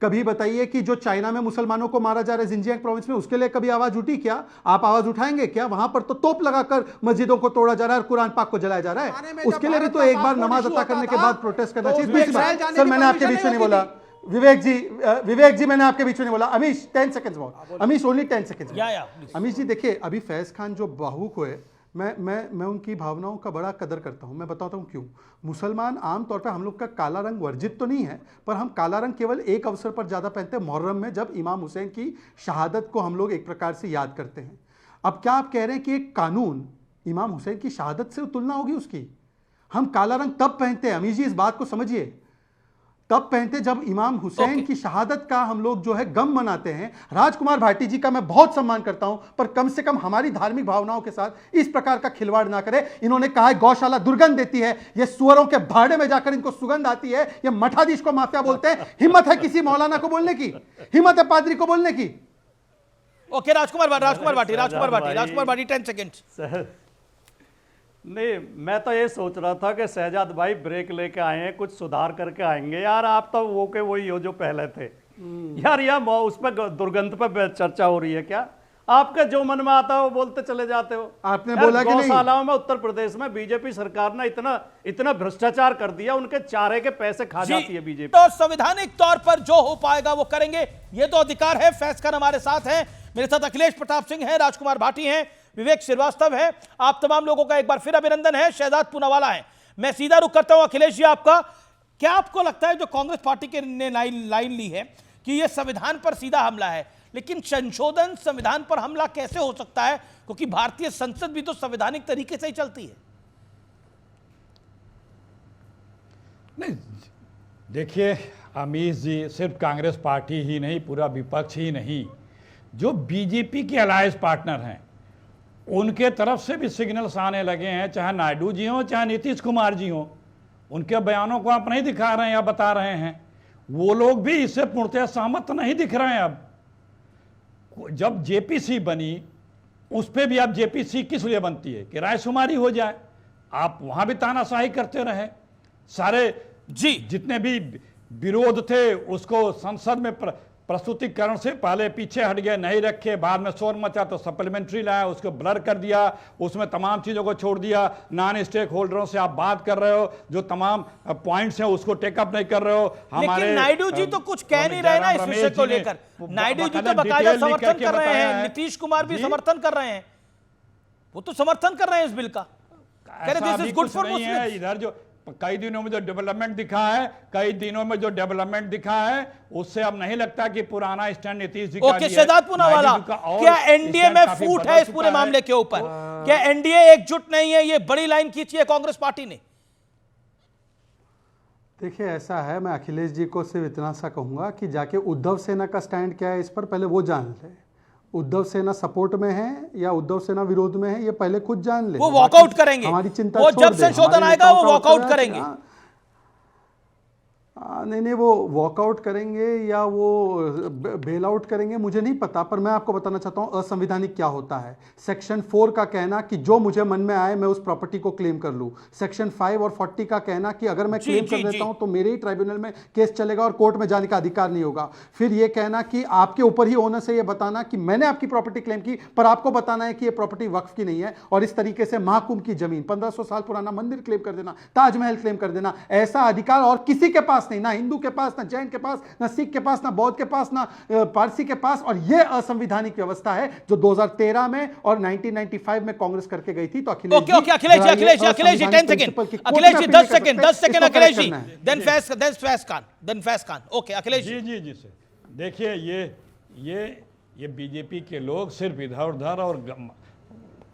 कभी बताइए कि जो चाइना में मुसलमानों को मारा जा रहा है जिंजियांग प्रोविंस में, उसके लिए कभी आवाज उठी क्या? आप आवाज उठाएंगे क्या? वहां पर तो तोप लगाकर मस्जिदों को तोड़ा जा रहा है और कुरान पाक को जलाया जा रहा है। उसके लिए भी तो एक बार नमाज अता करने के बाद प्रोटेस्ट करना चाहिए। सर, मैंने आपके बीच में नहीं बोला। विवेक जी मैंने आपके बीच में नहीं बोला। अमीश 10 सेकंड्स मोर, अमीश ओनली 10 सेकंड्स। अमीश जी देखिए, अभी फैज खान जो भावुक हुए, मैं उनकी भावनाओं का बड़ा कदर करता हूं। मैं बताता हूं क्यों। मुसलमान आमतौर पर हम लोग का काला रंग वर्जित तो नहीं है, पर हम काला रंग केवल एक अवसर पर ज़्यादा पहनते हैं, मुहर्रम में, जब इमाम हुसैन की शहादत को हम लोग एक प्रकार से याद करते हैं। अब क्या आप कह रहे हैं कि एक कानून इमाम हुसैन की शहादत से तुलना होगी उसकी? हम काला रंग तब पहनते हैं, अमीर जी इस बात को समझिए, तब पहनते जब इमाम हुसैन की शहादत का हम लोग जो है गम मनाते हैं। राजकुमार भाटी जी का मैं बहुत सम्मान करता हूं, पर कम से कम हमारी धार्मिक भावनाओं के साथ इस प्रकार का खिलवाड़ ना करें। इन्होंने कहा है गौशाला दुर्गंध देती है, ये सुअरों के भाड़े में जाकर इनको सुगंध आती है, ये मठाधीश को माफिया बोलते हैं। हिम्मत है किसी मौलाना को बोलने की? हिम्मत है पादरी को बोलने की? Okay, Rajkumar Bhati 10 second. नहीं, मैं तो ये सोच रहा था कि शहजाद भाई ब्रेक लेके आए हैं, कुछ सुधार करके आएंगे। यार आप तो वो के वही हो जो पहले थे यार। यह उस पर दुर्गंध पर चर्चा हो रही है क्या? आपका जो मन में आता है वो बोलते चले जाते हो। आपने बोला कि नहीं? गौशालाओं में उत्तर प्रदेश में बीजेपी सरकार ने इतना भ्रष्टाचार कर दिया, उनके चारे के पैसे खा जाती है बीजेपी। तो संवैधानिक तौर पर जो हो पाएगा वो करेंगे, ये तो अधिकार है। फैज खान हमारे साथ हैं, मेरे साथ अखिलेश प्रताप सिंह है, राजकुमार भाटी हैं, विवेक श्रीवास्तव है। आप तमाम लोगों का एक बार फिर अभिनंदन है। शहजाद पूनावाला है। मैं सीधा रुख करता हूं अखिलेश जी आपका। क्या आपको लगता है जो कांग्रेस पार्टी के ने लाइन ली है कि यह संविधान पर सीधा हमला है, लेकिन संशोधन संविधान पर हमला कैसे हो सकता है? क्योंकि भारतीय संसद भी तो संवैधानिक तरीके से ही चलती है। नहीं, देखिए अमीश जी, सिर्फ कांग्रेस पार्टी ही नहीं, पूरा विपक्ष ही नहीं, जो बीजेपी के अलायंस पार्टनर हैं उनके तरफ से भी सिग्नल्स आने लगे हैं, चाहे नायडू जी हों चाहे नीतीश कुमार जी हों। उनके बयानों को आप नहीं दिखा रहे हैं या बता रहे हैं, वो लोग भी इससे पूर्णतः सहमत नहीं दिख रहे हैं। अब जब जेपीसी बनी, उस पर भी अब जेपीसी किस लिए बनती है कि रायशुमारी हो जाए। आप वहां भी तानाशाही करते रहे। सारे जितने भी विरोध थे उसको संसद में प्रस्तुतिकरण से पहले पीछे हट गए, नहीं रखे, बाद में शोर मचा तो सप्लीमेंट्री लाया, उसको ब्लर कर दिया, उसमें तमाम चीज़ों को छोड़ दिया। नॉन स्टेक होल्डरों से आप बात कर रहे हो, जो तमाम पॉइंट्स हैं उसको टेकअप नहीं कर रहे हो। हमारे नायडू जी तो कुछ कह नहीं रहे ना इस विषय को लेकर। नायडू जी तो बाकायदा समर्थन कर रहे हैं, नीतीश कुमार भी समर्थन कर रहे हैं, वो तो समर्थन कर रहे हैं इस बिल का, कह रहे this is good for Muslims. इधर जो कई दिनों में जो डेवलपमेंट दिखा है, कई दिनों में जो डेवलपमेंट दिखा है, उससे अब नहीं लगता कि पुराना स्टैंड नीतीश जी का ओके शहजाद पूनावाला, क्या एनडीए में फूट है इस पूरे मामले के ऊपर? क्या एनडीए एकजुट नहीं है? ये बड़ी लाइन खींची है कांग्रेस पार्टी ने। देखिए ऐसा है, मैं अखिलेश जी को सिर्फ इतना सा कहूंगा कि जाके उद्धव सेना का स्टैंड क्या है इस पर पहले वो जान ले। उद्धव सेना सपोर्ट में है या उद्धव सेना विरोध में है, ये पहले खुद जान ले। वो वॉकआउट करेंगे, हमारी चिंता वो जब संशोधन आएगा वो वॉकआउट करेंगे। नहीं, वो वॉकआउट करेंगे या वो बेल आउट करेंगे मुझे नहीं पता, पर मैं आपको बताना चाहता हूं असंवैधानिक क्या होता है। सेक्शन 4 का कहना कि जो मुझे मन में आए मैं उस प्रॉपर्टी को क्लेम कर लूं। सेक्शन 5 और 40 का कहना कि अगर मैं क्लेम कर देता हूं तो मेरे ही ट्राइब्यूनल में केस चलेगा और कोर्ट में जाने का अधिकार नहीं होगा। फिर यह कहना कि आपके ऊपर ही ओनर से यह बताना कि मैंने आपकी प्रॉपर्टी क्लेम की, पर आपको बताना है कि यह प्रॉपर्टी वक्फ की नहीं है। और इस तरीके से महाकुंभ की जमीन, 1500 साल पुराना मंदिर क्लेम कर देना, ताजमहल क्लेम कर देना, ऐसा अधिकार और किसी के पास नहीं, ना हिंदू के पास, ना जैन के पास, ना सिख के पास, ना बौद्ध के पास, ना पारसी के पास। और यह असंवैधानिक व्यवस्था है जो 2013 में और 1995 में कांग्रेस करके गई थी। तो Akhilesh ji 10 second Akhilesh ji, then Faiz Khan. Okay Akhilesh जी से देखिए, ये बीजेपी के लोग सिर्फ इधर उधर और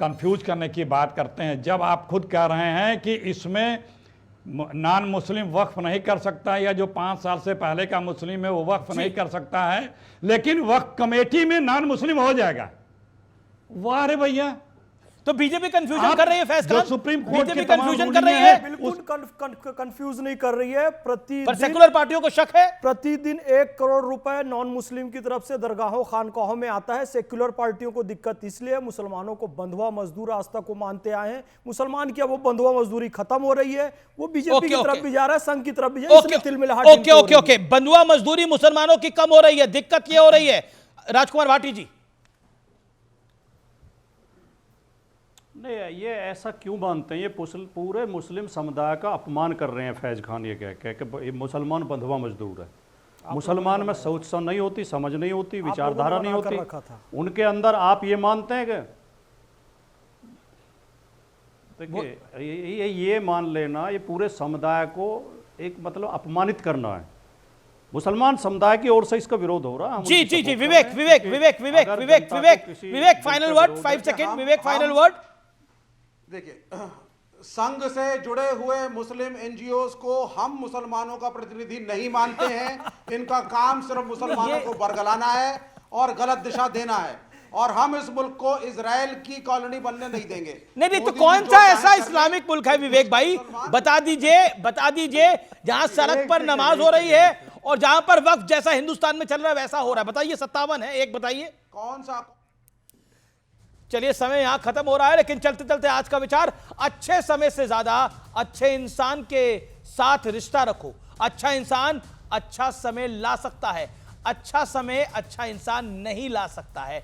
कंफ्यूज करने की बात करते हैं। जब आप खुद कह रहे हैं कि इसमें नॉन मुस्लिम वक्फ नहीं कर सकता, या जो 5 साल से पहले का मुस्लिम है वो वक्फ नहीं कर सकता है, लेकिन वक्फ कमेटी में नॉन मुस्लिम हो जाएगा। वाह रे भैया, तो बीजेपी कंफ्यूजन कर रही है Faiz Khan, supreme court BJP confusion कर रही है। बिल्कुल कंफ्यूज नहीं कर रही है। पर सेकुलर पार्टियों को शक है। प्रतिदिन 1 करोड़ रुपए नॉन मुस्लिम की तरफ से दरगाहों खानकाहों में आता है। सेक्युलर पार्टियों को दिक्कत इसलिए मुसलमानों को बंधुआ मजदूर आज तक को मानते आए हैं। मुसलमान की अब वो बंधुआ मजदूरी खत्म हो रही है, वो बीजेपी की तरफ भी जा रहा है, संघ की तरफ भी जा रहा है, तिलमिलाहट। ओके, बंधुआ मजदूरी मुसलमानों की कम हो रही है, दिक्कत ये हो रही है। राजकुमार भाटी जी, नहीं ये ऐसा क्यों मानते हैं? ये पूरे मुस्लिम समुदाय का अपमान कर रहे हैं फैज खान ये कह के मुसलमान बंधुआ मजदूर है। मुसलमान में सोच नहीं होती, समझ नहीं होती, विचारधारा नहीं होती उनके अंदर। आप ये मानते हैं कि देखिए ये मान लेना ये पूरे समुदाय को एक मतलब अपमानित करना है। मुसलमान समुदाय की ओर से इसका विरोध हो रहा है। जी विवेक फाइनल वर्ड, 5 सेकंड विवेक फाइनल वर्ड। देखिए, संघ से जुड़े हुए मुस्लिम एनजीओज को हम मुसलमानों का प्रतिनिधि नहीं मानते हैं। इनका काम सिर्फ मुसलमानों को बरगलाना है और गलत दिशा देना है, और हम इस मुल्क को इजराइल की कॉलोनी बनने नहीं देंगे। नहीं तो कौन सा ऐसा इस्लामिक मुल्क है विवेक भाई, बता दीजिए जहां सड़क पर नमाज हो रही है और जहां पर वक्फ जैसा हिंदुस्तान में चल रहा है वैसा हो रहा है? बताइए, 57 है, एक बताइए कौन सा। चलिए समय यहां खत्म हो रहा है, लेकिन चलते चलते आज का विचार, अच्छे समय से ज्यादा अच्छे इंसान के साथ रिश्ता रखो। अच्छा इंसान अच्छा समय ला सकता है, अच्छा समय अच्छा इंसान नहीं ला सकता है।